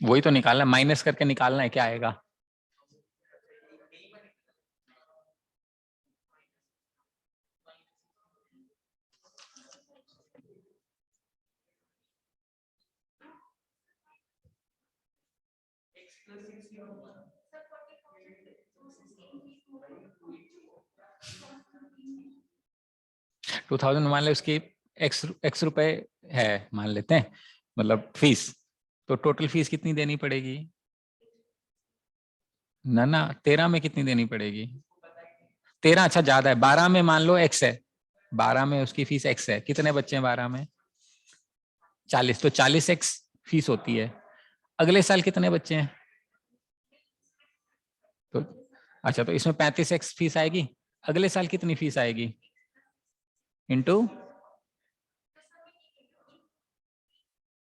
वही तो निकालना, माइनस करके निकालना है, क्या आएगा? टू थाउजेंड मान ले, उसकी एक्स रुपए है मान लेते हैं, मतलब फीस, तो टोटल फीस कितनी देनी पड़ेगी? ना ना, 13 में कितनी देनी पड़ेगी? 13 अच्छा ज्यादा है, 12 में मान लो एक्स है, 12 में उसकी फीस एक्स है, कितने बच्चे हैं 12 में? 40, तो 40 एक्स फीस होती है। अगले साल कितने बच्चे हैं? तो अच्छा, तो इसमें 35 एक्स फीस आएगी। अगले साल कितनी फीस आएगी? इंटू,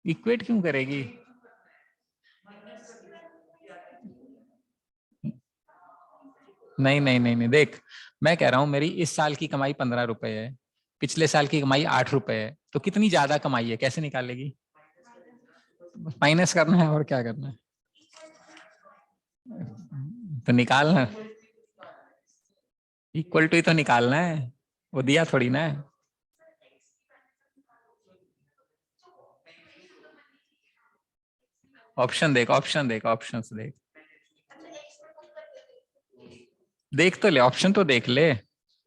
इक्वेट क्यों करेगी? नहीं नहीं नहीं नहीं, देख, मैं कह रहा हूं मेरी इस साल की कमाई 15 रुपए है, पिछले साल की कमाई 8 रुपए है, तो कितनी ज्यादा कमाई है, कैसे निकालेगी? माइनस करना है और क्या करना है, तो निकालना, इक्वल टू ही तो निकालना है, वो दिया थोड़ी ना है। ऑप्शन देख, ऑप्शन देख, ऑप्शन देख, देख तो ले, ऑप्शन तो देख ले,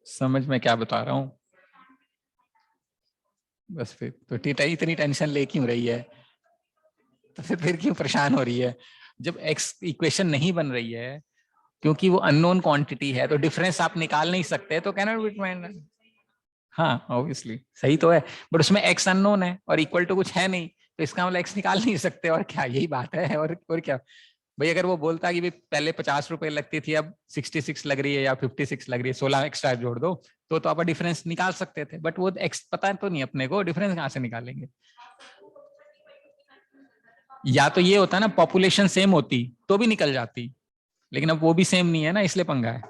समझ में क्या बता रहा हूँ। बस फिर तो इतनी टेंशन ले क्यों रही है, तो फिर क्यों परेशान हो रही है? जब एक्स इक्वेशन नहीं बन रही है, क्योंकि वो अननोन क्वांटिटी है, तो डिफरेंस आप निकाल नहीं सकते, तो कैन नॉट बी डिटरमाइंड। हाँ ऑब्वियसली सही तो है, बट उसमें एक्स अननोन है और इक्वल टू कुछ है नहीं, तो इसका मतलब एक्स निकाल नहीं सकते, और क्या, यही बात है, और क्या। भाई अगर वो बोलता कि भाई पहले 50 रुपए लगती थी, अब 66 लग रही है या 56 लग रही है, 16 एक्स्ट्रा जोड़ दो, तो आप डिफरेंस निकाल सकते थे, बट वो एक्स पता तो नहीं अपने को, डिफरेंस कहाँ से निकालेंगे? या तो ये होता ना, पॉपुलेशन सेम होती तो भी निकल जाती, लेकिन अब वो भी सेम नहीं है ना, इसलिए पंगा है।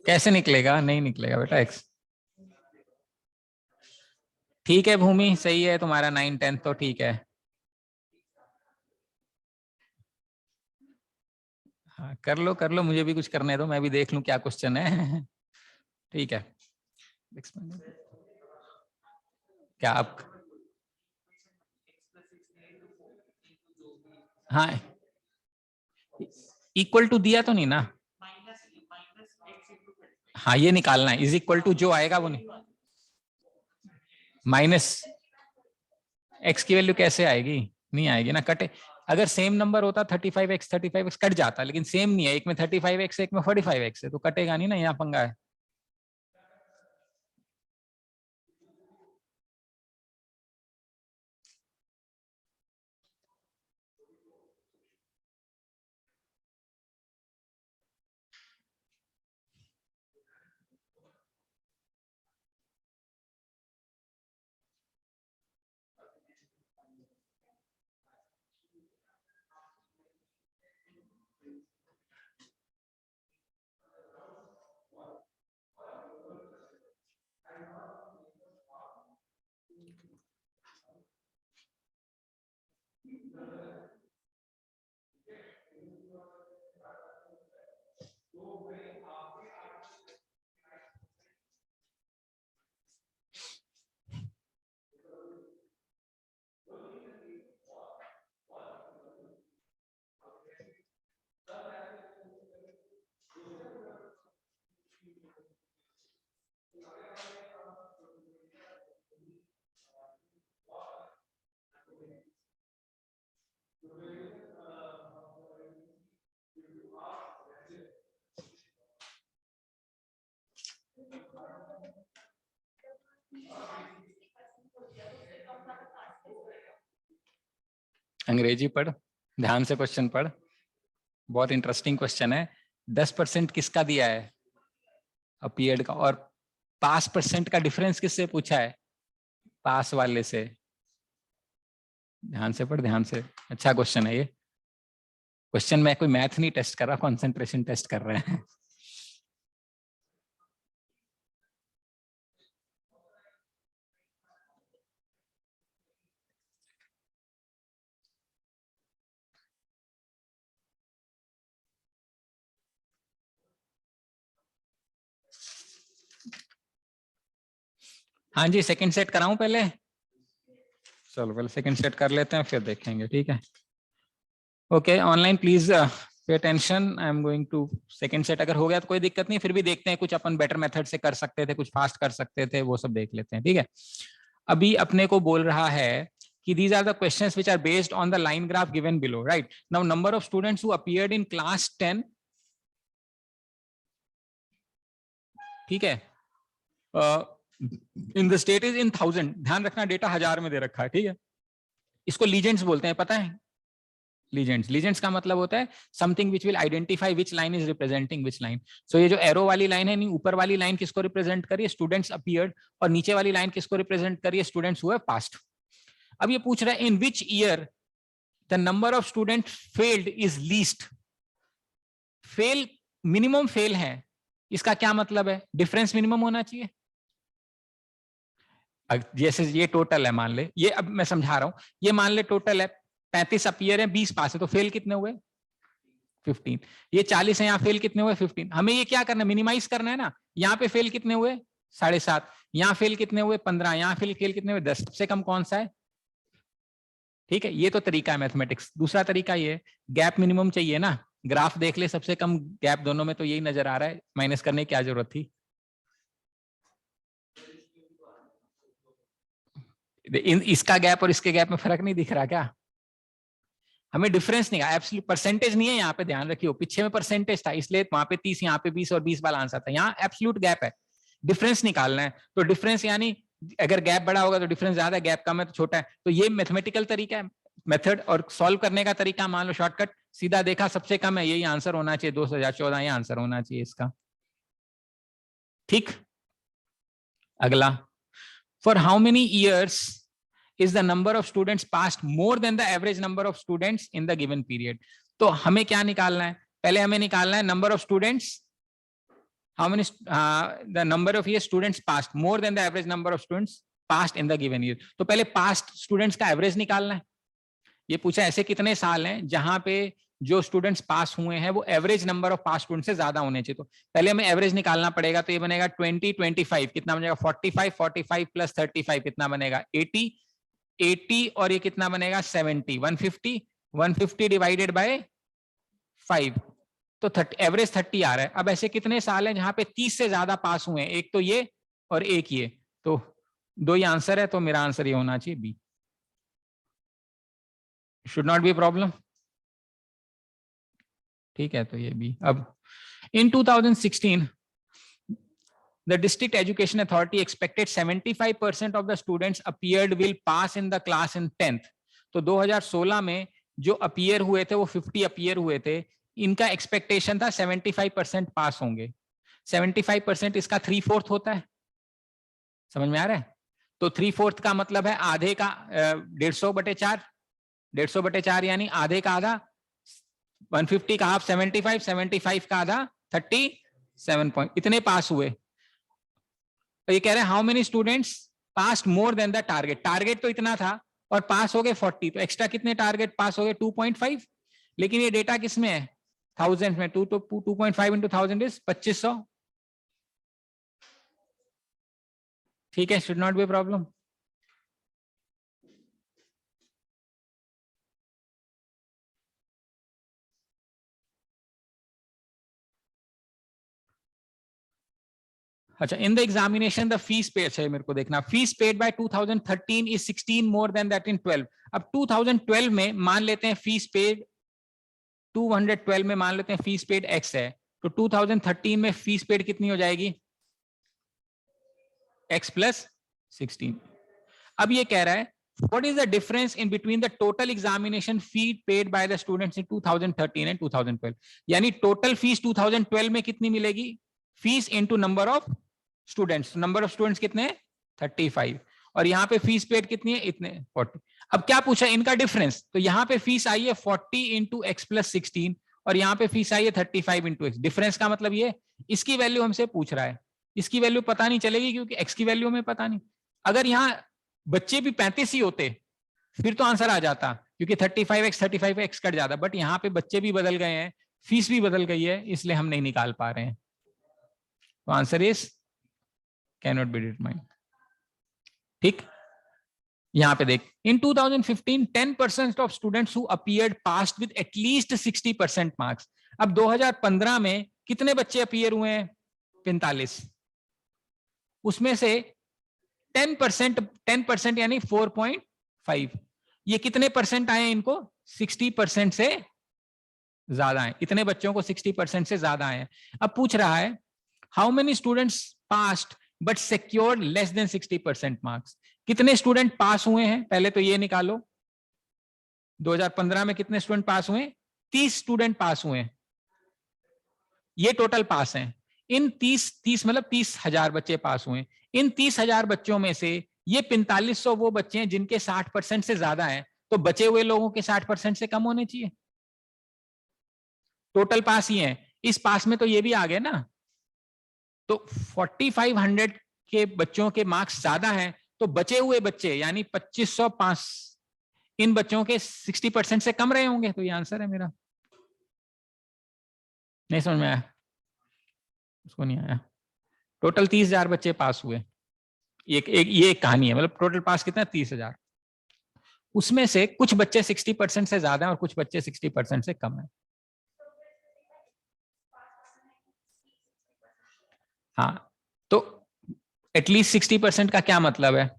कैसे निकलेगा? नहीं निकलेगा बेटा एक्स। ठीक है भूमि, सही है तुम्हारा, 9 10 तो ठीक है। हाँ कर लो, मुझे भी कुछ करने दो, मैं भी देख लूं क्या क्वेश्चन है। ठीक है, क्या आप, हाँ इक्वल टू दिया तो नहीं ना? हाँ ये निकालना है, इज इक्वल टू जो आएगा वो नहीं, माइनस एक्स की वैल्यू कैसे आएगी? नहीं आएगी ना, कटे, अगर सेम नंबर होता 35x कट जाता, लेकिन सेम नहीं है, एक में 35x है, एक में 45x है, तो कटेगा नहीं ना, यहाँ पंगा है। अंग्रेजी पढ़, ध्यान से क्वेश्चन पढ़, बहुत इंटरेस्टिंग क्वेश्चन है। 10% किसका दिया है? अपीयर्ड का। और पास परसेंट का डिफरेंस किससे पूछा है? पास वाले से। ध्यान से पढ़, ध्यान से। अच्छा क्वेश्चन है ये। क्वेश्चन में कोई मैथ नहीं टेस्ट कर रहा, कंसंट्रेशन टेस्ट कर रहे हैं। हाँ जी, सेकंड सेट कराऊं पहले? चलो पहले सेकंड सेट कर लेते हैं, फिर देखेंगे, ठीक है? Okay, online please pay attention, I am going to second set. अगर हो गया तो कोई दिक्कत नहीं, फिर भी देखते हैं, कुछ अपन बेटर मेथड से कर सकते थे, कुछ फास्ट कर सकते थे, वो सब देख लेते हैं, ठीक है? अभी अपने को बोल रहा है कि these are the questions which are based on the line graph given below, right? Now number of students who appeared in class 10, ठीक है, in the state is in 1000, ध्यान रखना डेटा 1000 में दे रखा है, ठीक है? इसको लीजेंड्स बोलते हैं, पता है? लीजेंड्स का मतलब होता है something which will identify which line is representing which line. So ये जो एरो वाली लाइन है, नहीं, ऊपर वाली लाइन किसको रिप्रेजेंट करिए? Students appeared. और नीचे वाली लाइन किसको रिप्रेजेंट करिए? Students who have passed. अब ये पूछ रहा है in which year the number of student failed is least. Fail, minimum fail है, इसका क्या मतलब है? डिफरेंस मिनिमम होना चाहिए। जैसे ये टोटल है, मान ले, ये अब मैं समझा रहा हूं, ये मान ले टोटल है 35 अपीयर है, 20 पास है, तो फेल कितने हुए? 15। ये 40 है, यहाँ फेल कितने हुए? 15। हमें ये क्या करना है? मिनिमाइज करना है ना। यहाँ पे फेल कितने हुए? 7.5। यहाँ फेल कितने हुए? 15। यहाँ फेल कितने हुए? 10। सबसे कम कौन सा है? ठीक है, ये तो तरीका है मैथमेटिक्स। दूसरा तरीका ये, गैप मिनिमम चाहिए ना, ग्राफ देख ले, सबसे कम गैप दोनों में तो यही नजर आ रहा है, माइनस करने की क्या जरूरत थी? इसका गैप और इसके गैप में फर्क नहीं दिख रहा क्या? हमें डिफरेंस नहीं, एब्सोल्यूट परसेंटेज नहीं है यहाँ पे, ध्यान रखियो। पीछे में परसेंटेज था, इसलिए वहां पे 30, यहाँ पे 20 और 20 वाला आंसर था। यहाँ एब्सोल्यूट गैप है, डिफरेंस निकालना है। तो डिफरेंस यानी अगर गैप बड़ा होगा तो डिफरेंस ज्यादा, गैप कम है तो छोटा है। तो ये मैथमेटिकल तरीका है, मेथड। और सॉल्व करने का तरीका, मान लो शॉर्टकट, सीधा देखा सबसे कम है, यही आंसर होना चाहिए। 2014 ये आंसर होना चाहिए इसका, ठीक? अगला, for how many years is the number of students passed more than the average number of students in the given period? तो हमें क्या निकालना है? पहले हमें निकालना है number of students, how many the number of years students passed more than the average number of students passed in the given year। तो पहले past students का एवरेज निकालना है। ये पूछा ऐसे कितने साल हैं जहां पे जो स्टूडेंट्स पास हुए हैं वो average number of pass student से ज्यादा होने चाहिए। तो पहले हमें एवरेज निकालना पड़ेगा। तो ये बनेगा 20 25 कितना बनेगा? 45 45 प्लस 35 कितना बनेगा? 80 80 और ये कितना बनेगा? 70 150 150 डिवाइडेड बाय 5 तो 30, एवरेज 30 आ रहा है। अब ऐसे कितने साल हैं जहां पे 30 से ज्यादा पास हुए हैं? एक तो ये और एक ये, तो दो ही आंसर है। तो मेरा आंसर ये होना चाहिए be, should not be problem, ठीक है? तो ये बी। अब इन 2016 the district education authority expected 75% of the students appeared will pass in the class in 10th। तो 2016 में जो अपीयर हुए थे वो 50 अपीयर हुए थे, इनका एक्सपेक्टेशन था 75% पास होंगे। 75% इसका 3/4 होता है, समझ में आ रहा है? तो 3/4 का मतलब है आधे का 150/4, 150/4 यानी आधे का आधा, 150 का हाफ 75, 75 का आधा 37 पॉइंट, इतने पास हुए। तो ये कह रहे हैं how many students pass more than the target. Target तो इतना था और पास हो गए 40, तो एक्स्ट्रा कितने टारगेट पास हो गए? 2.5। लेकिन ये डेटा किस में है? 1000 में। 2.5 into 1000 इज 2500, ठीक है? Should not be problem. अच्छा, in the examination the fees paid है, मेरे को देखना, fees paid by 2013 is 16 more than that in 12। अब 2012 में मान लेते हैं फीस पेड 212 में मान लेते हैं फीस पेड x है, तो 2013 में फीस पेड कितनी हो जाएगी? x plus 16। अब ये कह रहा है what is the difference in between the total examination fee paid by the students in 2013 and 2012? यानी टोटल फीस 2012 में कितनी मिलेगी, fees into number of students, number of students कितने हैं 35, और यहाँ पे फीस पेड कितनी है इतने 40। अब क्या पूछा इनका डिफरेंस, तो यहाँ पे फीस आई है 40 इंटू एक्स प्लस 16 और यहाँ पे फीस आई है 35 इंटू एक्स। डिफरेंस का मतलब ये इसकी वैल्यू हमसे पूछ रहा है, इसकी वैल्यू पता नहीं चलेगी क्योंकि एक्स की वैल्यू हमें पता नहीं। अगर यहाँ बच्चे भी 35 ही होते फिर तो आंसर आ जाता क्योंकि 35x कट जाता, बट यहाँ पे बच्चे भी बदल गए हैं, फीस भी बदल गई है, इसलिए हम नहीं निकाल पा रहे हैं। तो answer is can not be determined. ठीक, यहां पे देख इन 2015 10% of students who appeared passed with at least 60% marks. अब 2015 में कितने बच्चे अपीयर हुए हैं 45, उसमें से 10% यानी 4.5, ये कितने परसेंट आए इनको 60% से ज्यादा है, इतने बच्चों को 60% से ज्यादा है। अब पूछ रहा है how many students passed but secured less than 60% marks. कितने स्टूडेंट पास हुए हैं, पहले तो ये निकालो 2015 में कितने स्टूडेंट पास हुए, 30 स्टूडेंट पास हुए हैं, ये टोटल पास हैं। इन 30 मतलब 30,000 बच्चे पास हुए। इन 30,000 बच्चों में से ये 4500 वो बच्चे हैं जिनके 60% से ज्यादा हैं, तो बचे हुए लोगों के 60% से कम होने चाहिए। टोटल पास ही है, इस पास में तो ये भी आ गए ना, तो 4500 के बच्चों के मार्क्स ज्यादा हैं, तो बचे हुए बच्चे यानी 2500 पास, इन बच्चों के 60% से कम रहे होंगे, तो ये आंसर है मेरा। नहीं समझ में आया, उसको नहीं आया। टोटल 30,000 बच्चे पास हुए, ये एक कहानी है, मतलब टोटल पास कितना 30,000, उसमें से कुछ बच्चे 60% से ज्यादा हैं और कुछ बच्चे 60% से कम है। हाँ, तो एटलीस्ट 60% का क्या मतलब है,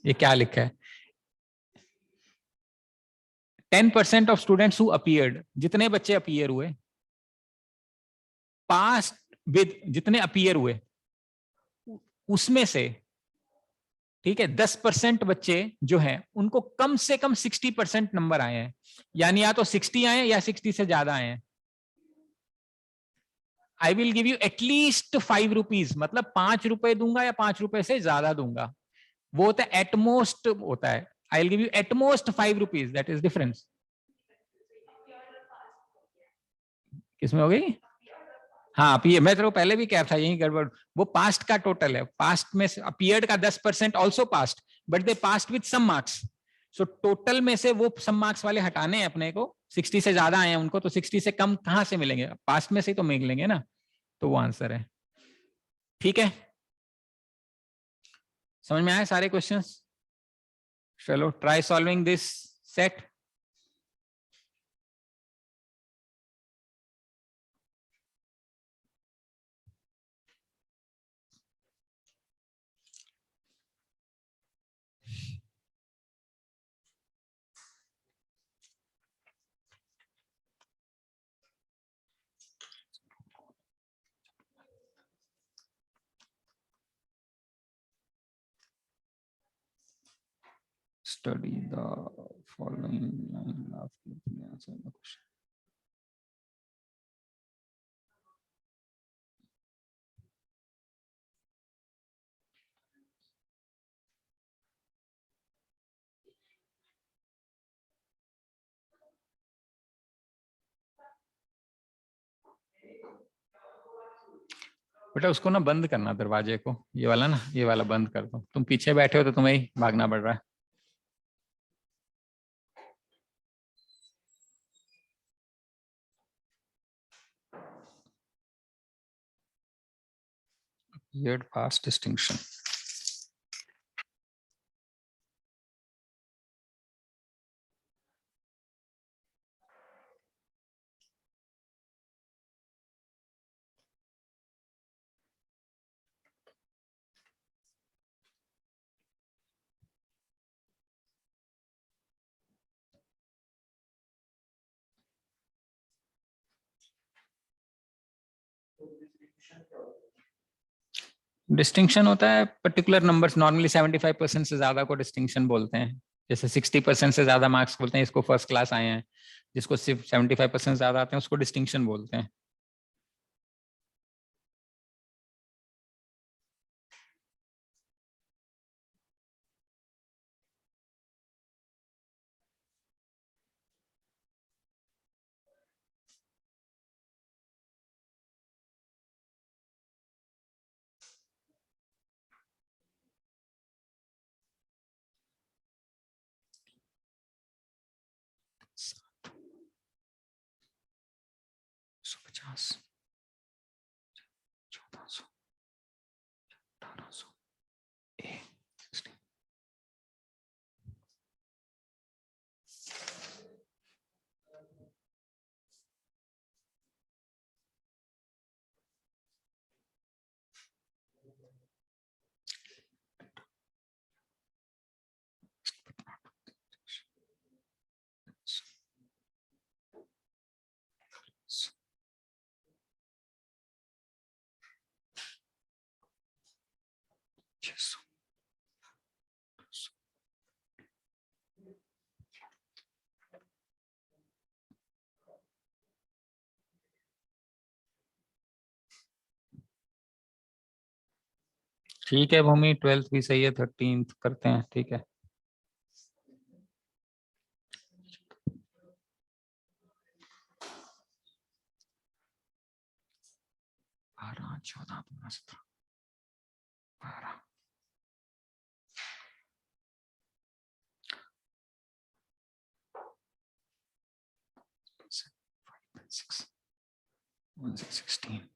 ये क्या लिखा है 10% ऑफ स्टूडेंट्स हु अपीयर्ड, जितने बच्चे अपीयर हुए, पास विद जितने अपीयर हुए उसमें से, ठीक है 10% बच्चे जो हैं उनको कम से कम 60% नंबर आए हैं, यानी या तो 60 आए हैं या 60 से ज्यादा आए हैं। आई will give you at least 5 rupees, मतलब 5 रुपए दूंगा या 5 रुपए से ज्यादा दूंगा, वो होता है एटमोस्ट होता है। I will give you at most 5 rupees, that is difference. किसमें हो गई, हाँ अपीयर, मैं तो पहले भी कह था यही गड़बड़, वो पास्ट का टोटल है, पास्ट में अपीयर्ड का 10% also passed, but they passed with some marks, so total में से वो सम मार्क्स वाले हटाने हैं अपने को, 60 से ज्यादा आए हैं उनको, तो 60 से कम कहां से मिलेंगे, पास्ट में से ही तो मिलेंगे ना, तो वो आंसर है। ठीक है, समझ में आए सारे क्वेश्चंस? चलो try solving this set. Study the following line after the answer the question. बेटा उसको ना बंद करना दरवाजे को, ये वाला ना, ये वाला बंद कर दो, तुम पीछे बैठे हो तो तुम्हें ही भागना पड़ रहा है। Weird past distinction. डिस्टिंक्शन होता है पर्टिकुलर नंबर्स, नॉर्मली 75% से ज्यादा को डिस्टिंक्शन बोलते हैं। जैसे 60% से ज्यादा मार्क्स बोलते हैं इसको फर्स्ट क्लास आए हैं, जिसको सिर्फ 75% ज्यादा आते हैं उसको डिस्टिंक्शन बोलते हैं। $150, 1400, 1800, A, 16। ठीक है भूमि, 12th भी सही है, 13th करते हैं, ठीक है। 12, 14, 15, 17, 12, 6, 16।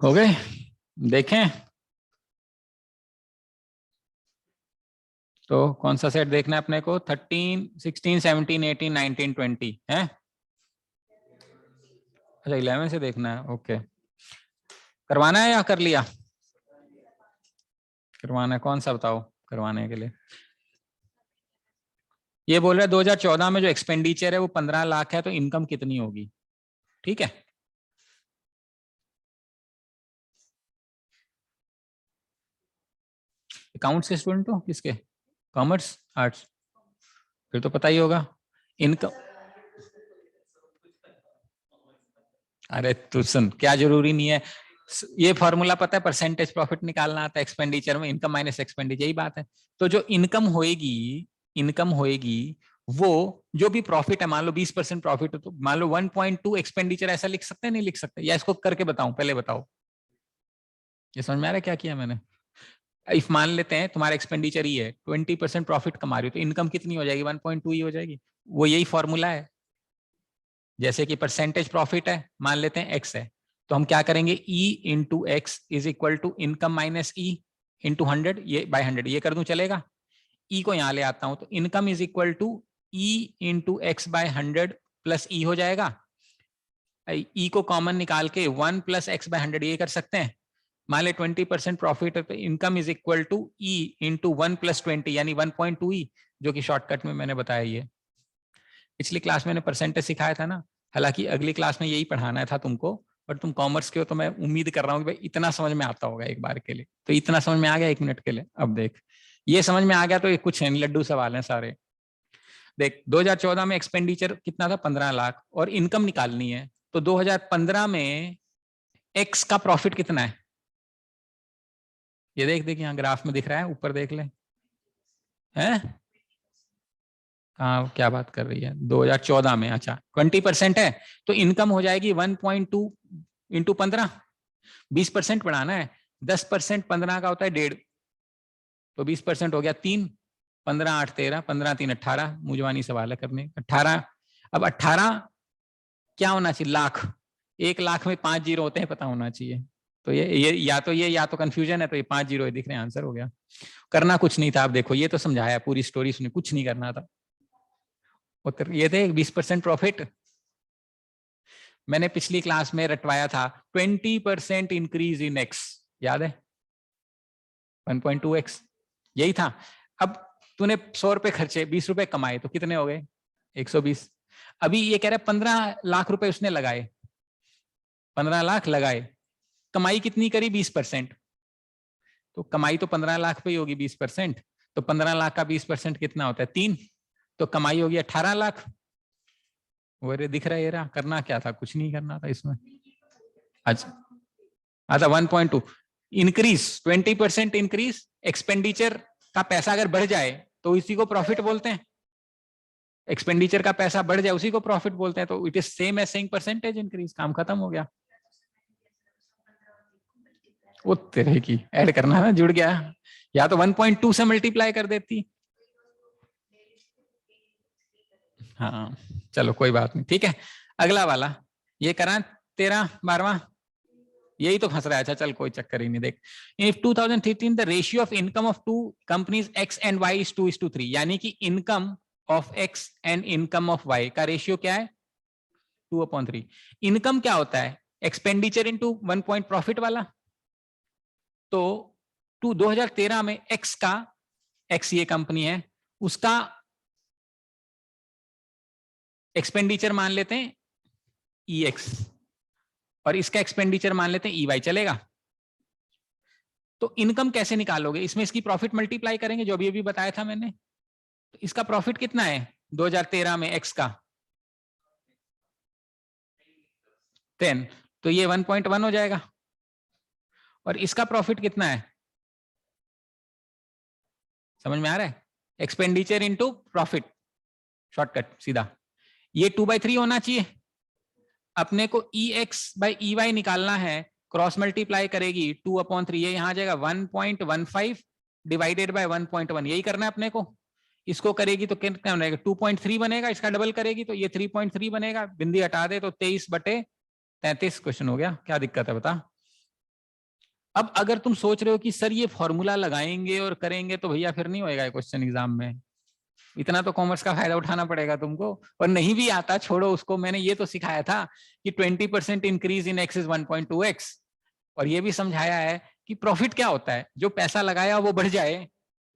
हो गए? देखें तो कौन सा सेट देखना है अपने को? 13, 16, 17, 18, 19, 20 है? अच्छा 11 से देखना है। ओके, करवाना है या कर लिया? करवाना है, कौन सा बताओ करवाने के लिए? ये बोल रहा है 2014 में जो एक्सपेंडिचर है वो 15 लाख है, तो इनकम कितनी होगी? ठीक है, अकाउंट्स के स्टूडेंट हो? किसके? Commerce, arts? फिर तो पता ही होगा इनकम। अरे तू सुन, क्या जरूरी नहीं है, ये फॉर्मूला पता है, परसेंटेज प्रॉफिट निकालना आता है एक्सपेंडिचर में, इनकम माइनस एक्सपेंडिचर, यही बात है। तो जो इनकम होएगी, इनकम होएगी वो जो भी प्रॉफिट है, मान लो 20% प्रॉफिट है, तो मान लो 1.2 एक्सपेंडिचर, ऐसा लिख सकते हैं नहीं लिख सकते? या इसको करके बताऊं? पहले बताओ, ये समझ में आ रहा है क्या किया मैंने? इफ मान लेते हैं तुम्हारा एक्सपेंडिचर ही है, 20% प्रॉफिट कमा रही हो, तो इनकम कितनी हो जाएगी? 1.2 ही हो जाएगी। वो यही फॉर्मूला है। जैसे कि परसेंटेज प्रॉफिट है, मान लेते हैं एक्स है, तो हम क्या करेंगे? E into X is equal to income minus E into 100, ये बाय 100 ये कर दूं, चलेगा? ई को यहां ले आता हूं, तो income is equal to E into X by 100 plus E हो जाएगा। ई को कॉमन निकाल के 1 प्लस एक्स बाय 100 ये कर सकते हैं। मान ले 20% प्रॉफिट है, तो income is equal to E into 1 plus 20 यानी 1.2 ई, जो कि शॉर्टकट में मैंने बताया। ये पिछली क्लास में मैंने परसेंटेज सिखाया था ना, हालांकि अगली क्लास में यही पढ़ाना था तुमको, बट तुम कॉमर्स के हो तो मैं उम्मीद कर रहा हूँ कि भाई इतना समझ में आता होगा एक बार के लिए। तो इतना समझ में आ गया 1 मिनट के लिए? अब देख, ये समझ में आ गया तो ये कुछ है, लड्डू सवाल हैं सारे। देख 2014 में एक्सपेंडिचर कितना था? 15 लाख, और इनकम निकालनी है, तो 2015 में एक्स का प्रॉफिट कितना है? ये देख यहाँ ग्राफ में दिख रहा है, ऊपर देख ले। हैं कहाँ, क्या बात कर रही है, 2014 में। अच्छा 20% है तो इनकम हो जाएगी 1.2 इंटू 15, 20% बढ़ाना है। 10% 15 का होता है 1.5, तो 20% हो गया 3, 15 8 13, 15 3 18, मुझवानी सवाल है करने 18। अब 18 क्या होना चाहिए, लाख। 1 लाख में 5 जीरो होते हैं, पता होना चाहिए। तो ये या तो कंफ्यूजन है, तो ये 5 जीरो दिख रहे हैं, आंसर हो गया। करना कुछ नहीं था। अब देखो ये तो समझाया, पूरी स्टोरी सुनी, कुछ नहीं करना था। उत्तर ये थे 20% प्रॉफिट। मैंने पिछली क्लास में रटवाया था 20% इंक्रीज इन एक्स, याद है 1.2x, यही था। अब तूने 100 रुपए खर्चे, 20 रुपए कमाए, तो कितने हो गए 120। अभी ये कह रहा है 15 लाख रुपए उसने लगाए, 15 लाख लगाए, कमाई कितनी करी 20%, तो कमाई तो 15 लाख पे ही होगी 20%, तो 15 लाख का 20% कितना होता है 3, तो कमाई होगी 18 लाख। वो दिख रहा है, ये रहा। करना क्या था, कुछ नहीं करना था इसमें। अच्छा 1.2 इंक्रीज, 20% इंक्रीज, एक्सपेंडिचर का पैसा अगर बढ़ जाए तो इसी को प्रॉफिट बोलते हैं। एक्सपेंडिचर का पैसा बढ़ जाए उसी को प्रॉफिट बोलते हैं, तो it is same as saying percentage increase. काम खत्म हो गया। वो तेरे की ऐड करना है ना, जुड़ गया। या तो 1.2 से मल्टीप्लाई कर देती। हाँ चलो कोई बात नहीं, ठीक है। अगला वाला ये करा 13 12वां, यही तो फंस रहा है। अच्छा चल कोई चक्कर ही नहीं। देख, if 2013 the ratio of income of two companies X and Y is 2:3, यानी कि income of X and income of Y का रेशियो क्या है 2/3। इनकम क्या होता है, एक्सपेंडिचर इनटू 1 पॉइंट प्रॉफिट वाला। तो 2013 में एक्स का, एक्स ये कंपनी है, उसका एक्सपेंडिचर मान लेते हैं ई एक्स, और इसका एक्सपेंडिचर मान लेते हैं ई वाई, चलेगा। तो इनकम कैसे निकालोगे, इसमें इसकी प्रॉफिट मल्टीप्लाई करेंगे, जो अभी अभी बताया था मैंने। तो इसका प्रॉफिट कितना है 2013 में एक्स का 10, तो ये 1.1 हो जाएगा। और इसका प्रॉफिट कितना है, समझ में आ रहा है, एक्सपेंडिचर इनटू प्रॉफिट, शॉर्टकट सीधा। ये 2/3 होना चाहिए। अपने को ई एक्स बाई ई वाई निकालना है, क्रॉस मल्टीप्लाई करेगी 2/3, ये यहां आ जाएगा 1.15 डिवाइडेड बाय 1.1, यही करना है अपने को। इसको करेगी तो कितना बनेगा 2.3 बनेगा, इसका डबल करेगी तो ये 3.3 बनेगा, बिंदी हटा दे तो 23/33 क्वेश्चन हो गया। क्या दिक्कत है बता। अब अगर तुम सोच रहे हो कि सर ये फॉर्मूला लगाएंगे और करेंगे तो भैया फिर नहीं होएगा क्वेश्चन एग्जाम में। इतना तो कॉमर्स का फायदा उठाना पड़ेगा तुमको। और नहीं भी आता छोड़ो उसको, मैंने ये तो सिखाया था कि 20% increase in x is 1.2x, और ये भी समझाया है कि प्रॉफिट क्या होता है, जो पैसा लगाया वो बढ़ जाए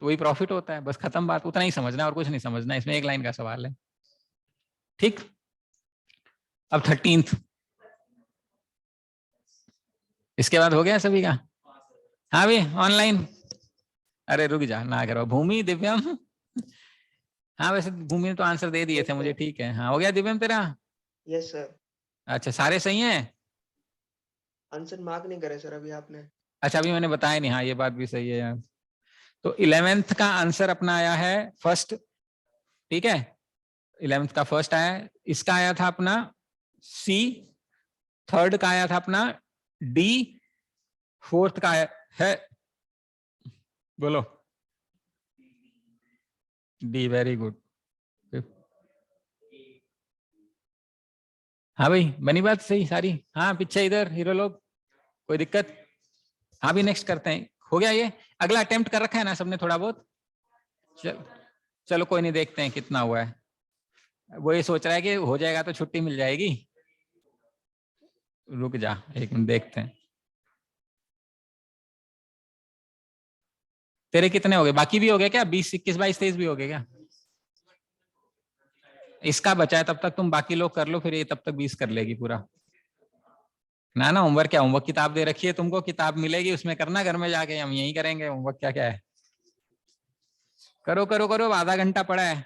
तो वही प्रॉफिट होता है। बस खत्म बात, उतना ही समझना और कुछ नहीं समझना, इसमें एक लाइन का सवाल है। ठीक, अब 13th, इसके बाद हो गया सभी का। हाँ भी ऑनलाइन, अरे रुक जा ना करो। भूमि दिव्यम, हाँ वैसे भूमि ने तो आंसर दे दिए थे मुझे, ठीक है। हाँ हो गया दिव्यम तेरा। Yes sir. अच्छा सारे सही हैं। आंसर मार्क नहीं करे सर अभी आपने। अच्छा अभी मैंने बताया नहीं, हाँ ये बात भी सही है यार। तो 11th का आंसर अपना आया है फर्स्ट, ठीक है। 11th का फर्स्ट आया, इसका आया था अपना सी, थर्ड का आया था अपना डी, फोर्थ का आया है, बोलो डी, वेरी गुड। हाँ भाई बनी बात सही सारी। हाँ पीछे इधर हीरो लोग, कोई दिक्कत। हाँ भी नेक्स्ट करते हैं, हो गया ये। अगला अटेम्प्ट कर रखा है ना सबने थोड़ा बहुत। चलो कोई नहीं, देखते हैं कितना हुआ है। वो ये सोच रहा है कि हो जाएगा तो छुट्टी मिल जाएगी। रुक जा एक मिनट, देखते हैं तेरे कितने हो गए। बाकी भी हो गए क्या, 20 21 22 23 भी हो गए क्या। इसका बचा है, तब तक तुम बाकी लोग कर लो, फिर ये तब तक 20 कर लेगी पूरा। ना ना होमवर्क क्या, होमवर्क किताब दे रखी है तुमको, किताब मिलेगी उसमें करना, घर में जाके हम यही करेंगे। होमवर्क क्या क्या है, करो करो करो, आधा घंटा पड़ा है।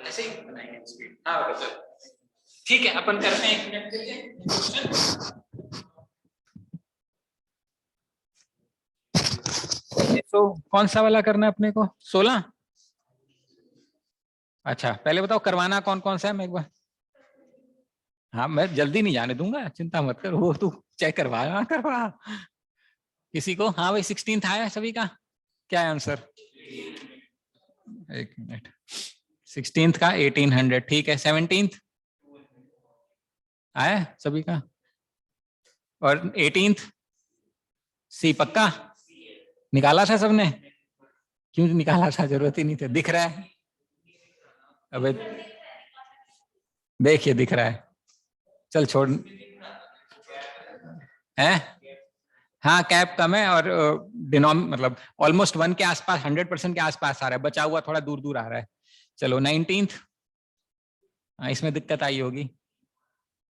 ऐसे ही बनाएंगे स्पीड। हाँ ठीक है, अपन करते हैं 1 मिनट के लिए। तो कौन सा वाला करना है अपने को? 16? अच्छा, पहले बताओ करवाना कौन कौन सा है, मैं एक बार। हाँ, मैं जल्दी नहीं जाने दूंगा, चिंता मत कर, वो तू चेक करवा करवा किसी को। हाँ भाई, 16th आया सभी का? क्या है आंसर? 1 मिनट। 16th का 1800, ठीक है। 17th आया सभी का? और 18th? सी पक्का निकाला था सबने? क्यों निकाला था, जरूरत ही नहीं थी। दिख रहा है? अबे देखिए, दिख रहा है। चल छोड़। है? हाँ, कैप कम है और डिनोम मतलब ऑलमोस्ट 1 के आसपास, 100% के आसपास आ रहा है, बचा हुआ थोड़ा दूर दूर आ रहा है। चलो 19th। हाँ, इसमें दिक्कत आई होगी।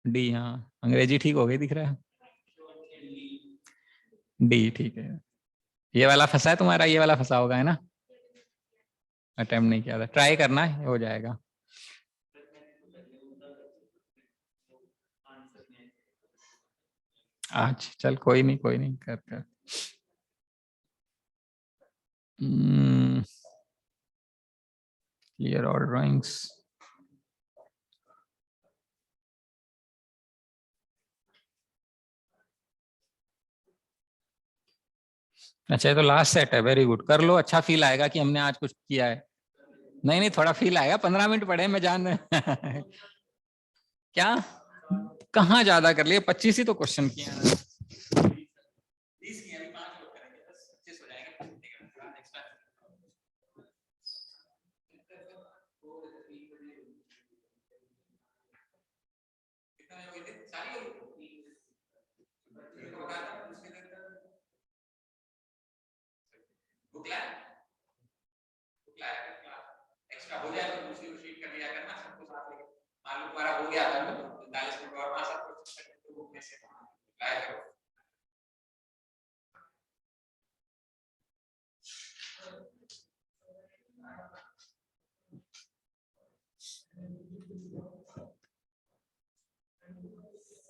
डी, हाँ अंग्रेजी ठीक हो गई, दिख रहा है। डी ठीक है। ये वाला फंसा है तुम्हारा, ये वाला फंसा होगा, है ना? अटेम्प्ट नहीं किया था, ट्राई करना है, हो जाएगा। अच्छा चल, कोई नहीं कोई नहीं, कर कर। Clear all drawings. अच्छा, ये तो लास्ट सेट है, वेरी गुड, कर लो, अच्छा फील आएगा कि हमने आज कुछ किया है। नहीं नहीं, थोड़ा फील आएगा, 15 मिनट पढ़े मैं जान क्या कहाँ ज्यादा कर लिए, 25 ही तो क्वेश्चन किए हैं। 20 किए, अभी 5 लोग करेंगे, 25 हो जाएंगे। एक्स्ट्रा हो जाए तो दूसरी शीट कर लिया करना, सबको साथ लेके। मान लो तुम्हारा हो गया था, 45 मिनट और 5 बुक में से लाया करो।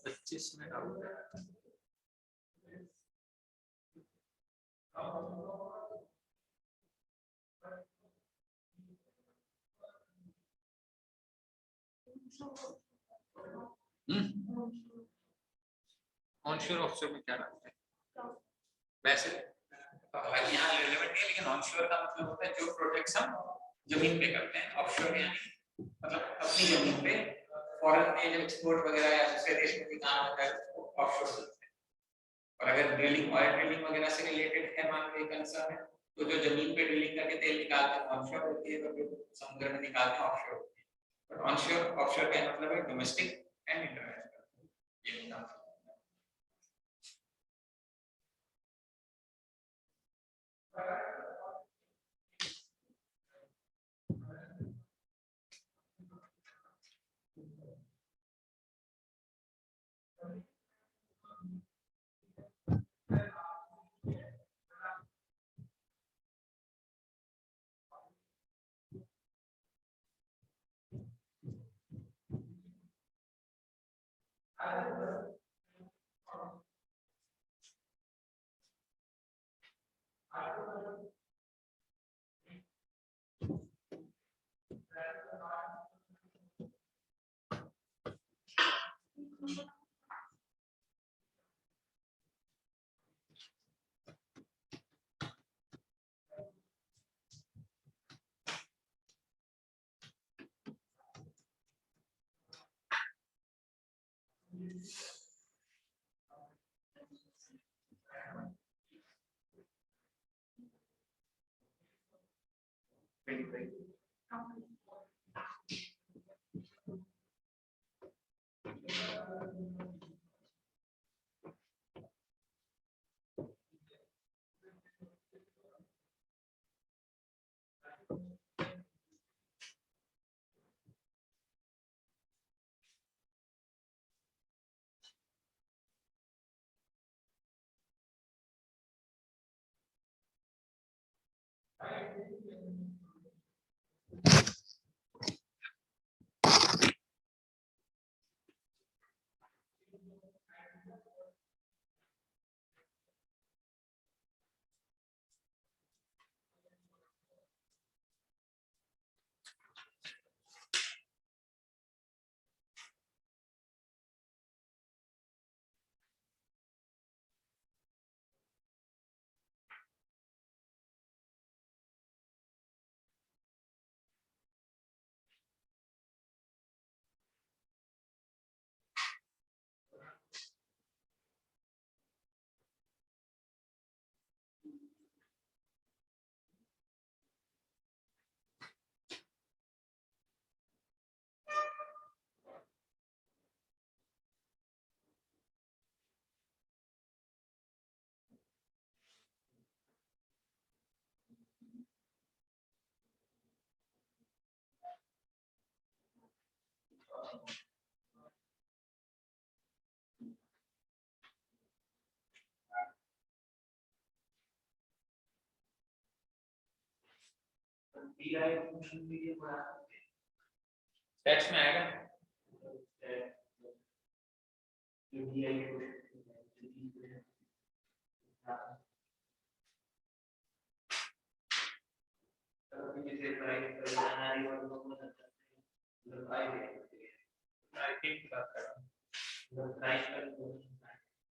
पच्चीस मिनट ऑनश्योर ऑफशोर में क्या डालते हैं वैसे, तो हालांकि यहाँ रिलेवेंट नहीं है, लेकिन ऑनश्योर का मतलब होता है जो प्रोजेक्ट्स हम जमीन पे करते हैं। ऑफशोर यानी मतलब अपनी जमीन पे, फॉरेन में जब एक्सपोर्ट वगैरह या दूसरे देश में भी काम होता है तो ऑफशोर बोलते हैं। और अगर ड्रिलिंग, ऑयल ड्रिलिंग वगैरह से रिलेटेड है, मान लो कंसर्न है, तो जो जमीन पे ड्रिलिंग करके तेल निकालते हैं ऑनशोर होती है, तो जो समुद्र में निकालते हैं ऑफशोर होती है। बट ऑनशोर ऑफशोर का मतलब है डोमेस्टिक एंड इंटरनेशनल, ये होता है। टेक्स्ट में आएगा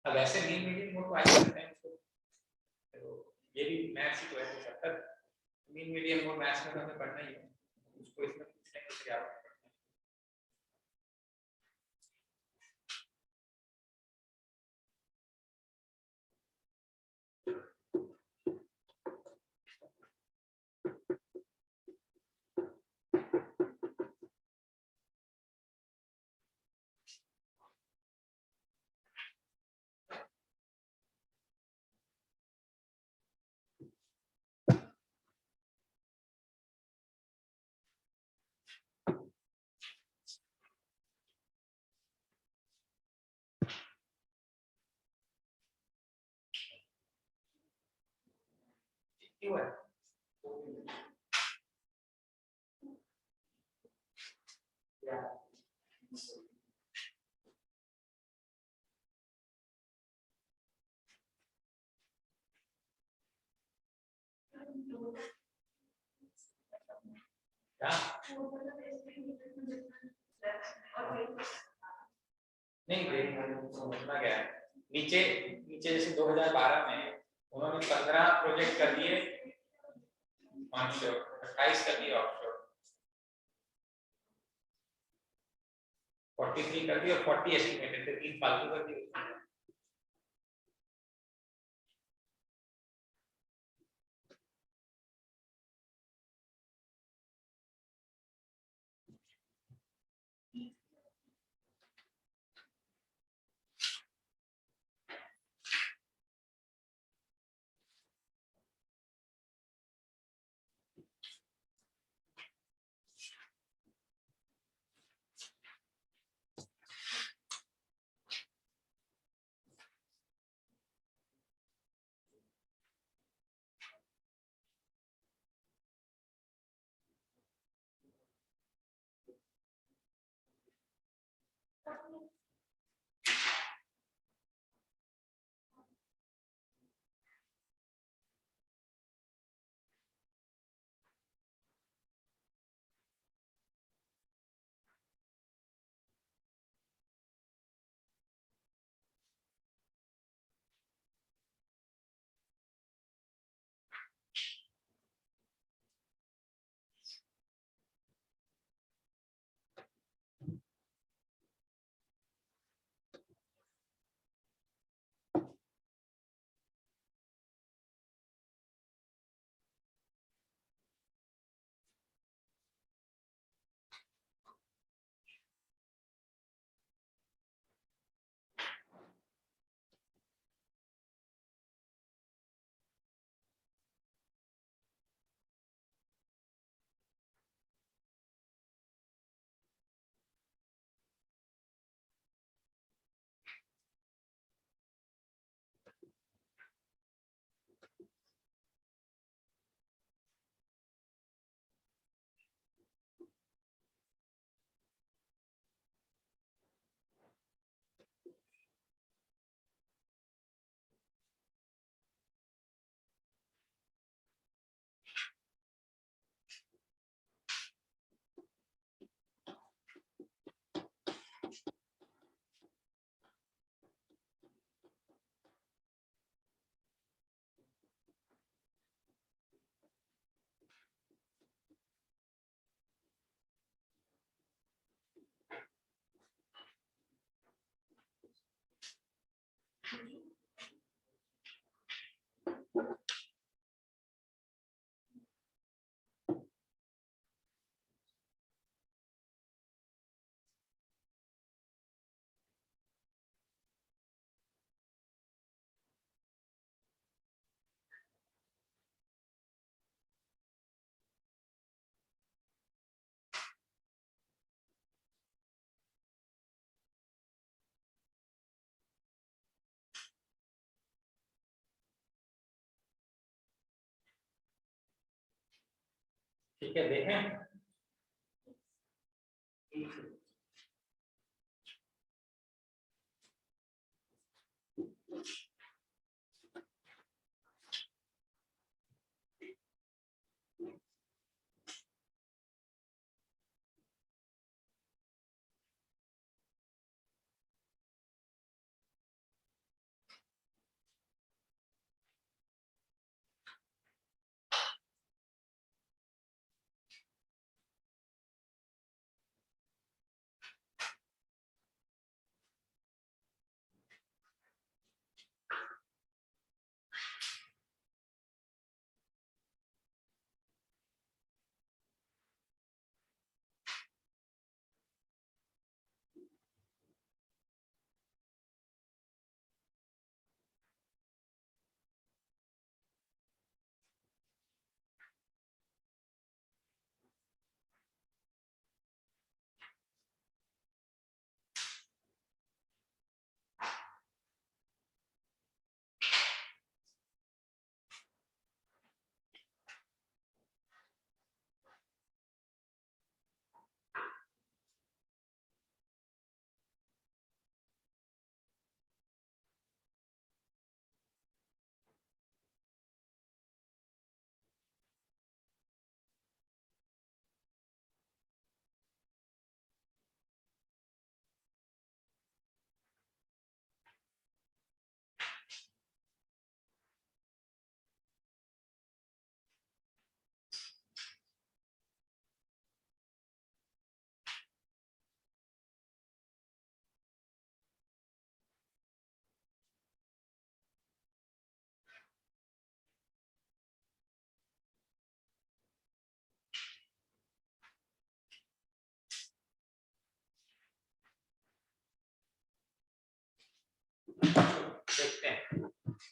अब ऐसे मीन मीटिंग मोड को आ सकते हैं इसको, ये भी मैथ्स ही तो है, 70 मीन मीडियम और मैथ्स में तो हमें पढ़ना ही है, उसको इसमें पूछने के लिए आप क्यों है क्या नहीं समझना क्या है, नीचे नीचे जैसे 2012 में उन्होंने 15 प्रोजेक्ट कर दिए ऑनशोर, 28 कर दिए ऑफशोर, 43 कर दिए और 40 एस्टिमेटेड थे, 3 फालतू कर दिए। ठीक है, देखें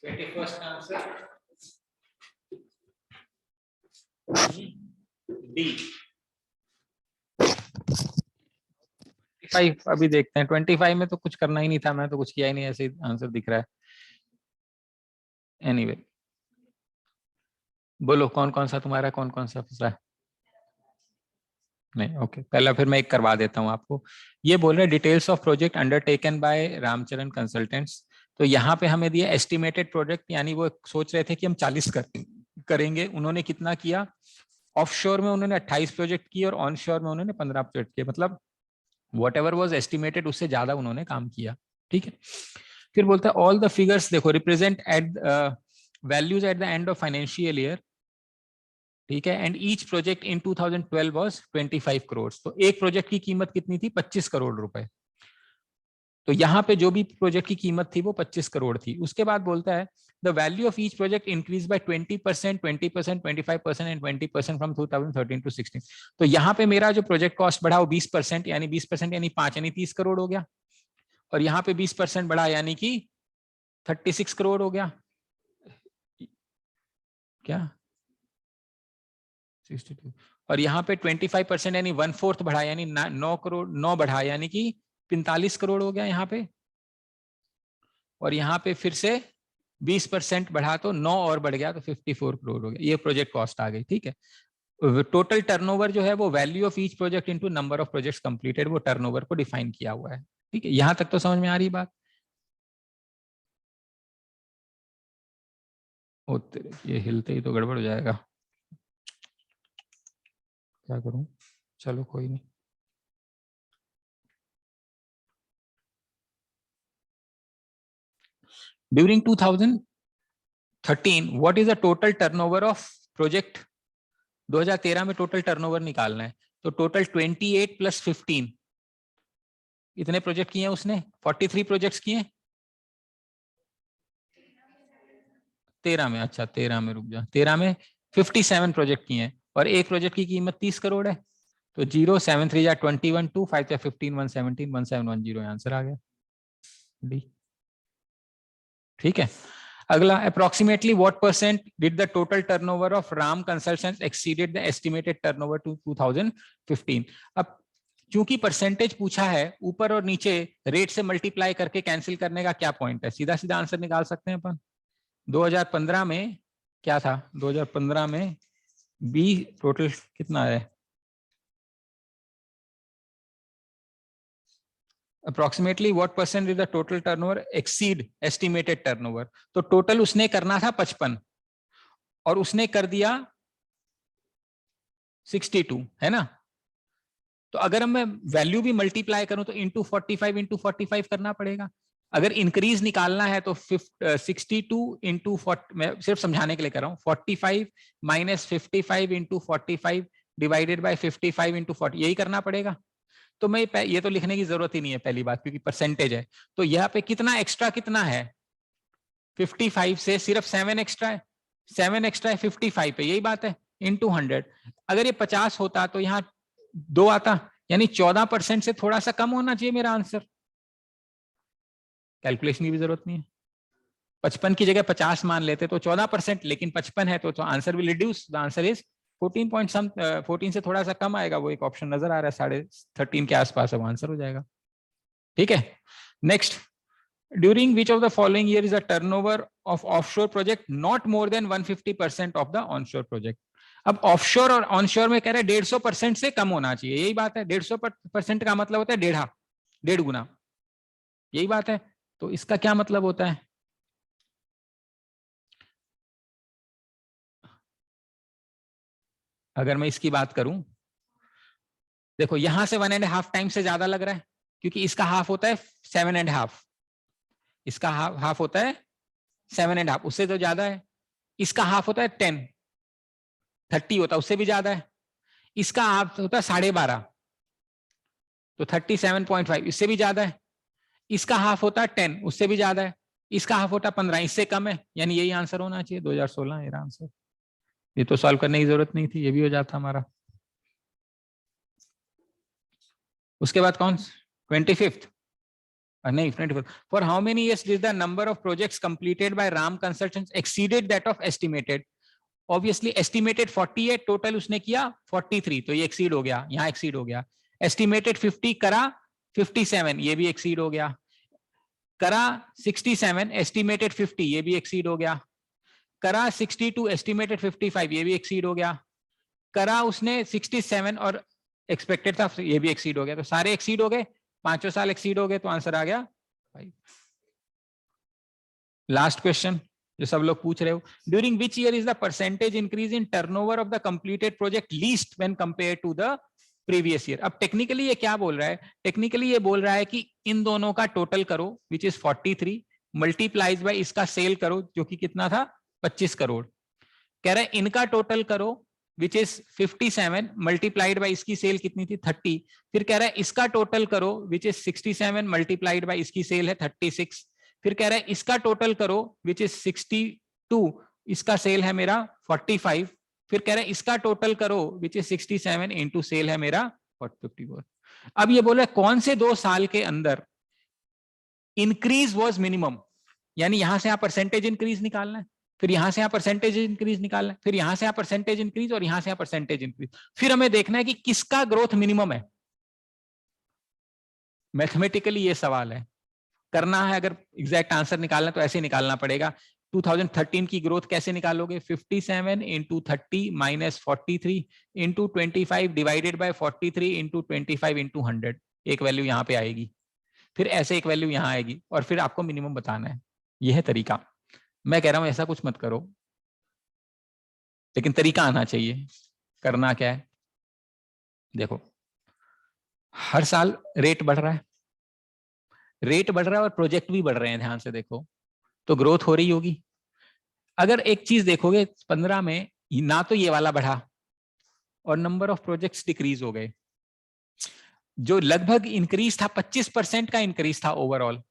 21st आंसर डी। 25 अभी देखते हैं। 25 में तो कुछ करना ही नहीं था, मैं तो कुछ किया ही नहीं, ऐसे आंसर दिख रहा है। एनीवे बोलो कौन कौन सा तुम्हारा, कौन कौन सा फंसा है? नहीं, ओके पहला फिर मैं एक करवा देता हूँ आपको। ये बोल रहे details of project undertaken by Ramcharan consultants. तो यहाँ पे हमें दिया एस्टिमेटेड प्रोजेक्ट, यानी वो सोच रहे थे कि हम 40 करेंगे, उन्होंने कितना किया? ऑफशोर में उन्होंने 28 प्रोजेक्ट किए और ऑनशोर में उन्होंने 15 प्रोजेक्ट किए, मतलब वट एवर वॉज एस्टिमेटेड उससे ज्यादा उन्होंने काम किया। ठीक है, फिर बोलता है ऑल द फिगर्स देखो represent at values at the end of financial year. ठीक है, and each project in 2012 was 25 crore. तो एक प्रोजेक्ट की कीमत कितनी थी? 25 करोड़ रुपए। तो यहाँ पे जो भी प्रोजेक्ट की कीमत थी वो 25 करोड़ थी। उसके बाद बोलता है the value of each project increase by 20%, 20%, 25% and 20% from 2013 to 16। तो यहाँ पे मेरा जो प्रोजेक्ट कॉस्ट बढ़ा वो 20%, यानी 20% यानी 5 यानी 30 करोड़ हो गया। और यहाँ पे 20% बढ़ा यानी कि 36 करोड़ हो गया। क्या 62। और यहाँ पे 25% यानी 1/4 बढ़ा, यानी 9 करोड़, 9 बढ़ा यानी कि 45 करोड़ हो गया यहाँ पे। और यहाँ पे फिर से 20% बढ़ा तो 9 और बढ़ गया तो 54 करोड़ हो गया। ये प्रोजेक्ट कॉस्ट आ गई। ठीक है, टोटल टर्नओवर जो है वो value of each project into number of projects completed, वो टर्नओवर को डिफाइन किया हुआ है। ठीक है, यहाँ तक तो समझ में आ रही बात? ओ तेरे, ये हिलते ही तो गड़बड़ हो जाएगा, क्या करूं? चलो कोई नहीं। During 2013 what is the total turnover of project? 2013 में टोटल टर्नओवर निकालना है, तो टोटल 28 + 15 इतने प्रोजेक्ट किए उसने? 43 प्रोजेक्ट्स किए 13 में। अच्छा 13 में रुक जा, 13 में 57 प्रोजेक्ट किए हैं और एक प्रोजेक्ट की कीमत 30 करोड़ है। तो 0 7 3 21 2 5 15 117 1710 आंसर आ गया डी। ठीक है, अगला approximately what percent did the total turnover of Ram consultants exceeded the estimated turnover to 2015। अब क्योंकि परसेंटेज पूछा है, ऊपर और नीचे रेट से मल्टीप्लाई करके कैंसिल करने का क्या पॉइंट है? सीधा सीधा आंसर निकाल सकते हैं अपन। 2015 में क्या था? 2015 में बी टोटल कितना है? Approximately what percent is the total turnover exceed estimated turnover. तो टोटल उसने करना था 55 और उसने कर दिया 62, है ना? तो अगर मैं वैल्यू भी मल्टीप्लाई करूं तो इंटू 45 करना पड़ेगा। अगर इंक्रीज निकालना है तो 62 इंटू 40, मैं सिर्फ समझाने के लिए कर रहा हूं, 45 - 55 इंटू 45 डिवाइडेड बाय 55 इंटू 40, यही करना पड़ेगा। तो मैं ये तो लिखने की जरूरत ही नहीं है पहली बात, क्योंकि परसेंटेज है। तो यहाँ पे कितना एक्स्ट्रा कितना है? 55 से सिर्फ 7 एक्स्ट्रा है, 7 एक्स्ट्रा है 55 पे, यही बात है, इंटू 100। अगर ये 50 होता तो यहाँ 2 आता, यानी 14% से थोड़ा सा कम होना चाहिए मेरा आंसर। कैलकुलेशन की भी जरूरत नहीं है, 55 की जगह 50 मान लेते तो 14%, लेकिन 55 है तो answer will reduce, the answer is 14 से थोड़ा सा कम आएगा, वो एक ऑप्शन नजर आ रहा है 13.5 के आसपास, अब आंसर हो जाएगा। ठीक है, next, during which of the following year is the turnover of offshore project not more than 150% of the onshore project. अब ऑफशोर और ऑनशोर में कह रहे हैं 150% से कम होना चाहिए, यही बात है। 150% का मतलब होता है 1.5 गुना, यही बात है। तो इसका क्या मतलब होता है? अगर मैं इसकी बात करूं, देखो यहां से 1.5 टाइम से ज्यादा लग रहा है, क्योंकि इसका हाफ होता है 7.5, इसका हाफ होता है 7.5, उससे तो ज्यादा है। इसका हाफ होता है 30 होता है, उससे भी ज्यादा है। इसका हाफ होता है 12.5, तो 37.5, इससे भी ज्यादा है। इसका हाफ होता है 10, उससे भी ज्यादा है। इसका हाफ होता है 15, इससे कम है, यानी यही आंसर होना चाहिए 2016 मेरा आंसर। ये तो सॉल्व करने की जरूरत नहीं थी, ये भी हो जाता हमारा। उसके बाद कौन? 25th। नहीं 24. For how many years did the number of projects completed by Ram Consultants exceeded that of estimated? Obviously estimated 40 है, total उसने किया 43, तो ये exceed हो गया, यहाँ exceed हो गया. Estimated 50 करा 57, ये भी exceed हो गया. करा 67, estimated 50, ये भी exceed हो गया. करा 62, estimated 55, ये भी exceed हो गया. करा उसने 67 और expected था, ये भी exceed हो गया. तो सारे exceed हो गए, 5 साल exceed हो गए, तो आंसर आ गया 5. लास्ट क्वेश्चन जो सब लोग पूछ रहे हो, during which year is the percentage increase in turnover of the completed project least when compare to the previous year. अब टेक्निकली ये क्या बोल रहा है? टेक्निकली ये बोल रहा है कि इन दोनों का टोटल करो विच इज 43 मल्टीप्लाइज बाय इसका सेल करो जो कि कितना था 25 करोड़. कह रहा है इनका टोटल करो विच इज 57 मल्टीप्लाइड बाय इसकी सेल कितनी थी 30. फिर कह रहा है इसका टोटल करो विच इज 67 मल्टीप्लाइड बाय इसकी सेल है 36. फिर कह रहा है इसका टोटल करो विच इज 62, इसका सेल है मेरा 45. फिर कह रहा है इसका टोटल करो विच इज 67 इंटू सेल है मेरा 54. अब ये बोल रहा है कौन से 2 साल के अंदर इंक्रीज वाज मिनिमम, यानी यहां से यहां परसेंटेज इंक्रीज निकालना है, फिर यहां से यहां परसेंटेज इंक्रीज निकालना है, फिर यहां से यहां परसेंटेज इंक्रीज और यहां से यहां परसेंटेज इंक्रीज. फिर हमें देखना है कि किसका ग्रोथ मिनिमम है. मैथमेटिकली ये सवाल है, करना है. अगर एग्जैक्ट आंसर निकालना तो ऐसे निकालना पड़ेगा. 2013 की ग्रोथ कैसे निकालोगे? 57 into 30 minus 43 into 25 divided by 43 into 25 into 100. एक वैल्यू यहाँ पे आएगी, फिर ऐसे एक वैल्यू यहाँ आएगी और फिर आपको मिनिमम बताना है. यह है तरीका. मैं कह रहा हूं ऐसा कुछ मत करो, लेकिन तरीका आना चाहिए. करना क्या है, देखो हर साल रेट बढ़ रहा है, रेट बढ़ रहा है और प्रोजेक्ट भी बढ़ रहे हैं. ध्यान से देखो तो ग्रोथ हो रही होगी. अगर एक चीज देखोगे 15 में ना तो ये वाला बढ़ा और नंबर ऑफ प्रोजेक्ट्स डिक्रीज हो गए. जो लगभग इंक्रीज था 25% का इंक्रीज था ओवरऑल,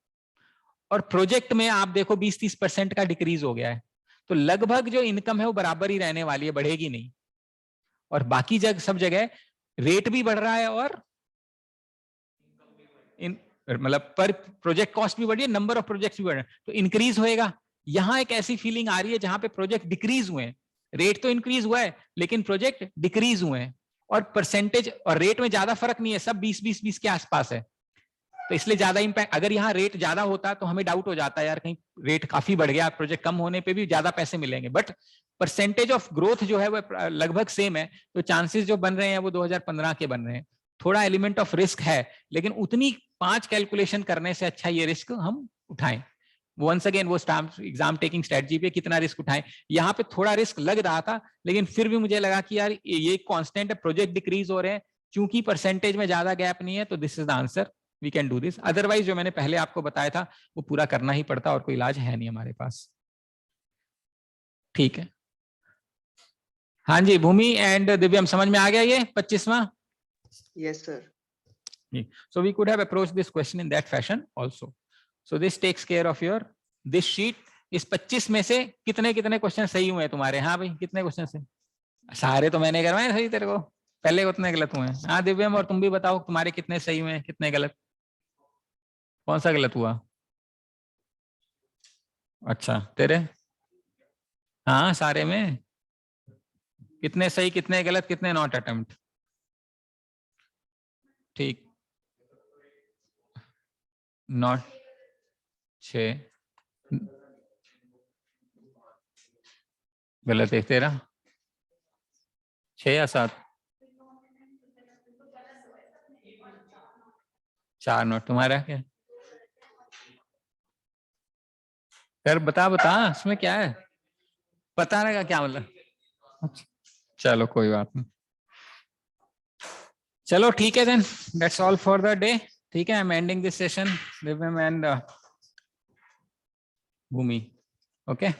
और प्रोजेक्ट में आप देखो 20-30% का डिक्रीज हो गया है. तो लगभग जो इनकम है वो बराबर ही रहने वाली है, बढ़ेगी नहीं. और बाकी सब जगह रेट भी बढ़ रहा है और मतलब पर प्रोजेक्ट कॉस्ट भी बढ़ी है, नंबर ऑफ प्रोजेक्ट्स भी बढ़ रहे हैं, तो इंक्रीज होएगा. यहां एक ऐसी फीलिंग आ रही है जहां पे प्रोजेक्ट डिक्रीज हुए हैं. रेट तो इंक्रीज हुआ है लेकिन प्रोजेक्ट डिक्रीज हुए हैं, और परसेंटेज और रेट में ज्यादा फर्क नहीं है, सब 20-20-20 के आसपास है. तो इसलिए ज्यादा इंपैक्ट. अगर यहाँ रेट ज्यादा होता तो हमें डाउट हो जाता है यार कहीं रेट काफी बढ़ गया, प्रोजेक्ट कम होने पे भी ज्यादा पैसे मिलेंगे. बट परसेंटेज ऑफ ग्रोथ जो है वो लगभग सेम है, तो चांसेस जो बन रहे हैं वो 2015 के बन रहे हैं. थोड़ा एलिमेंट ऑफ रिस्क है, लेकिन उतनी 5 कैलकुलेशन करने से अच्छा ये रिस्क हम उठाएं. वंस अगेन वो एग्जाम टेकिंग स्ट्रेटजी पे कितना रिस्क उठाएं. यहाँ पे थोड़ा रिस्क लग रहा था, लेकिन फिर भी मुझे लगा कि यार ये कांस्टेंट है, प्रोजेक्ट डिक्रीज हो रहे हैं, क्योंकि परसेंटेज में ज्यादा गैप नहीं है, तो this is the answer, we can do this. Otherwise जो मैंने पहले आपको बताया था वो पूरा करना ही पड़ता, और कोई इलाज है नहीं हमारे पास. ठीक है. हाँ जी, भूमि एंड दिव्यम समझ में आ गया ये 25वां? Yes, sir. So we could have approached this question in that fashion also. So this takes care of your this sheet. इस 25 में से कितने कितने क्वेश्चन सही हुए हैं तुम्हारे? हाँ भाई, कितने क्वेश्चन से? सारे तो मैंने करवाए सही तेरे को, पहले उतने गलत हुए हैं. हाँ दिव्यम, और तुम भी बताओ तुम्हारे कितने सही हुए हैं, कितने गलत? कौन सा गलत हुआ? अच्छा तेरे? हाँ सारे में कितने सही, कितने गलत, कितने नॉट अटेम्प्ट? ठीक, नॉट 6 गलत है तेरा. 6 या 7? 4 नोट. तुम्हारा क्या? यार बता इसमें क्या है, बताने का क्या मतलब? चलो कोई बात नहीं. चलो ठीक है then, that's all for the day. ठीक है, I am ending this session, Divyam and Bhoomi. Okay.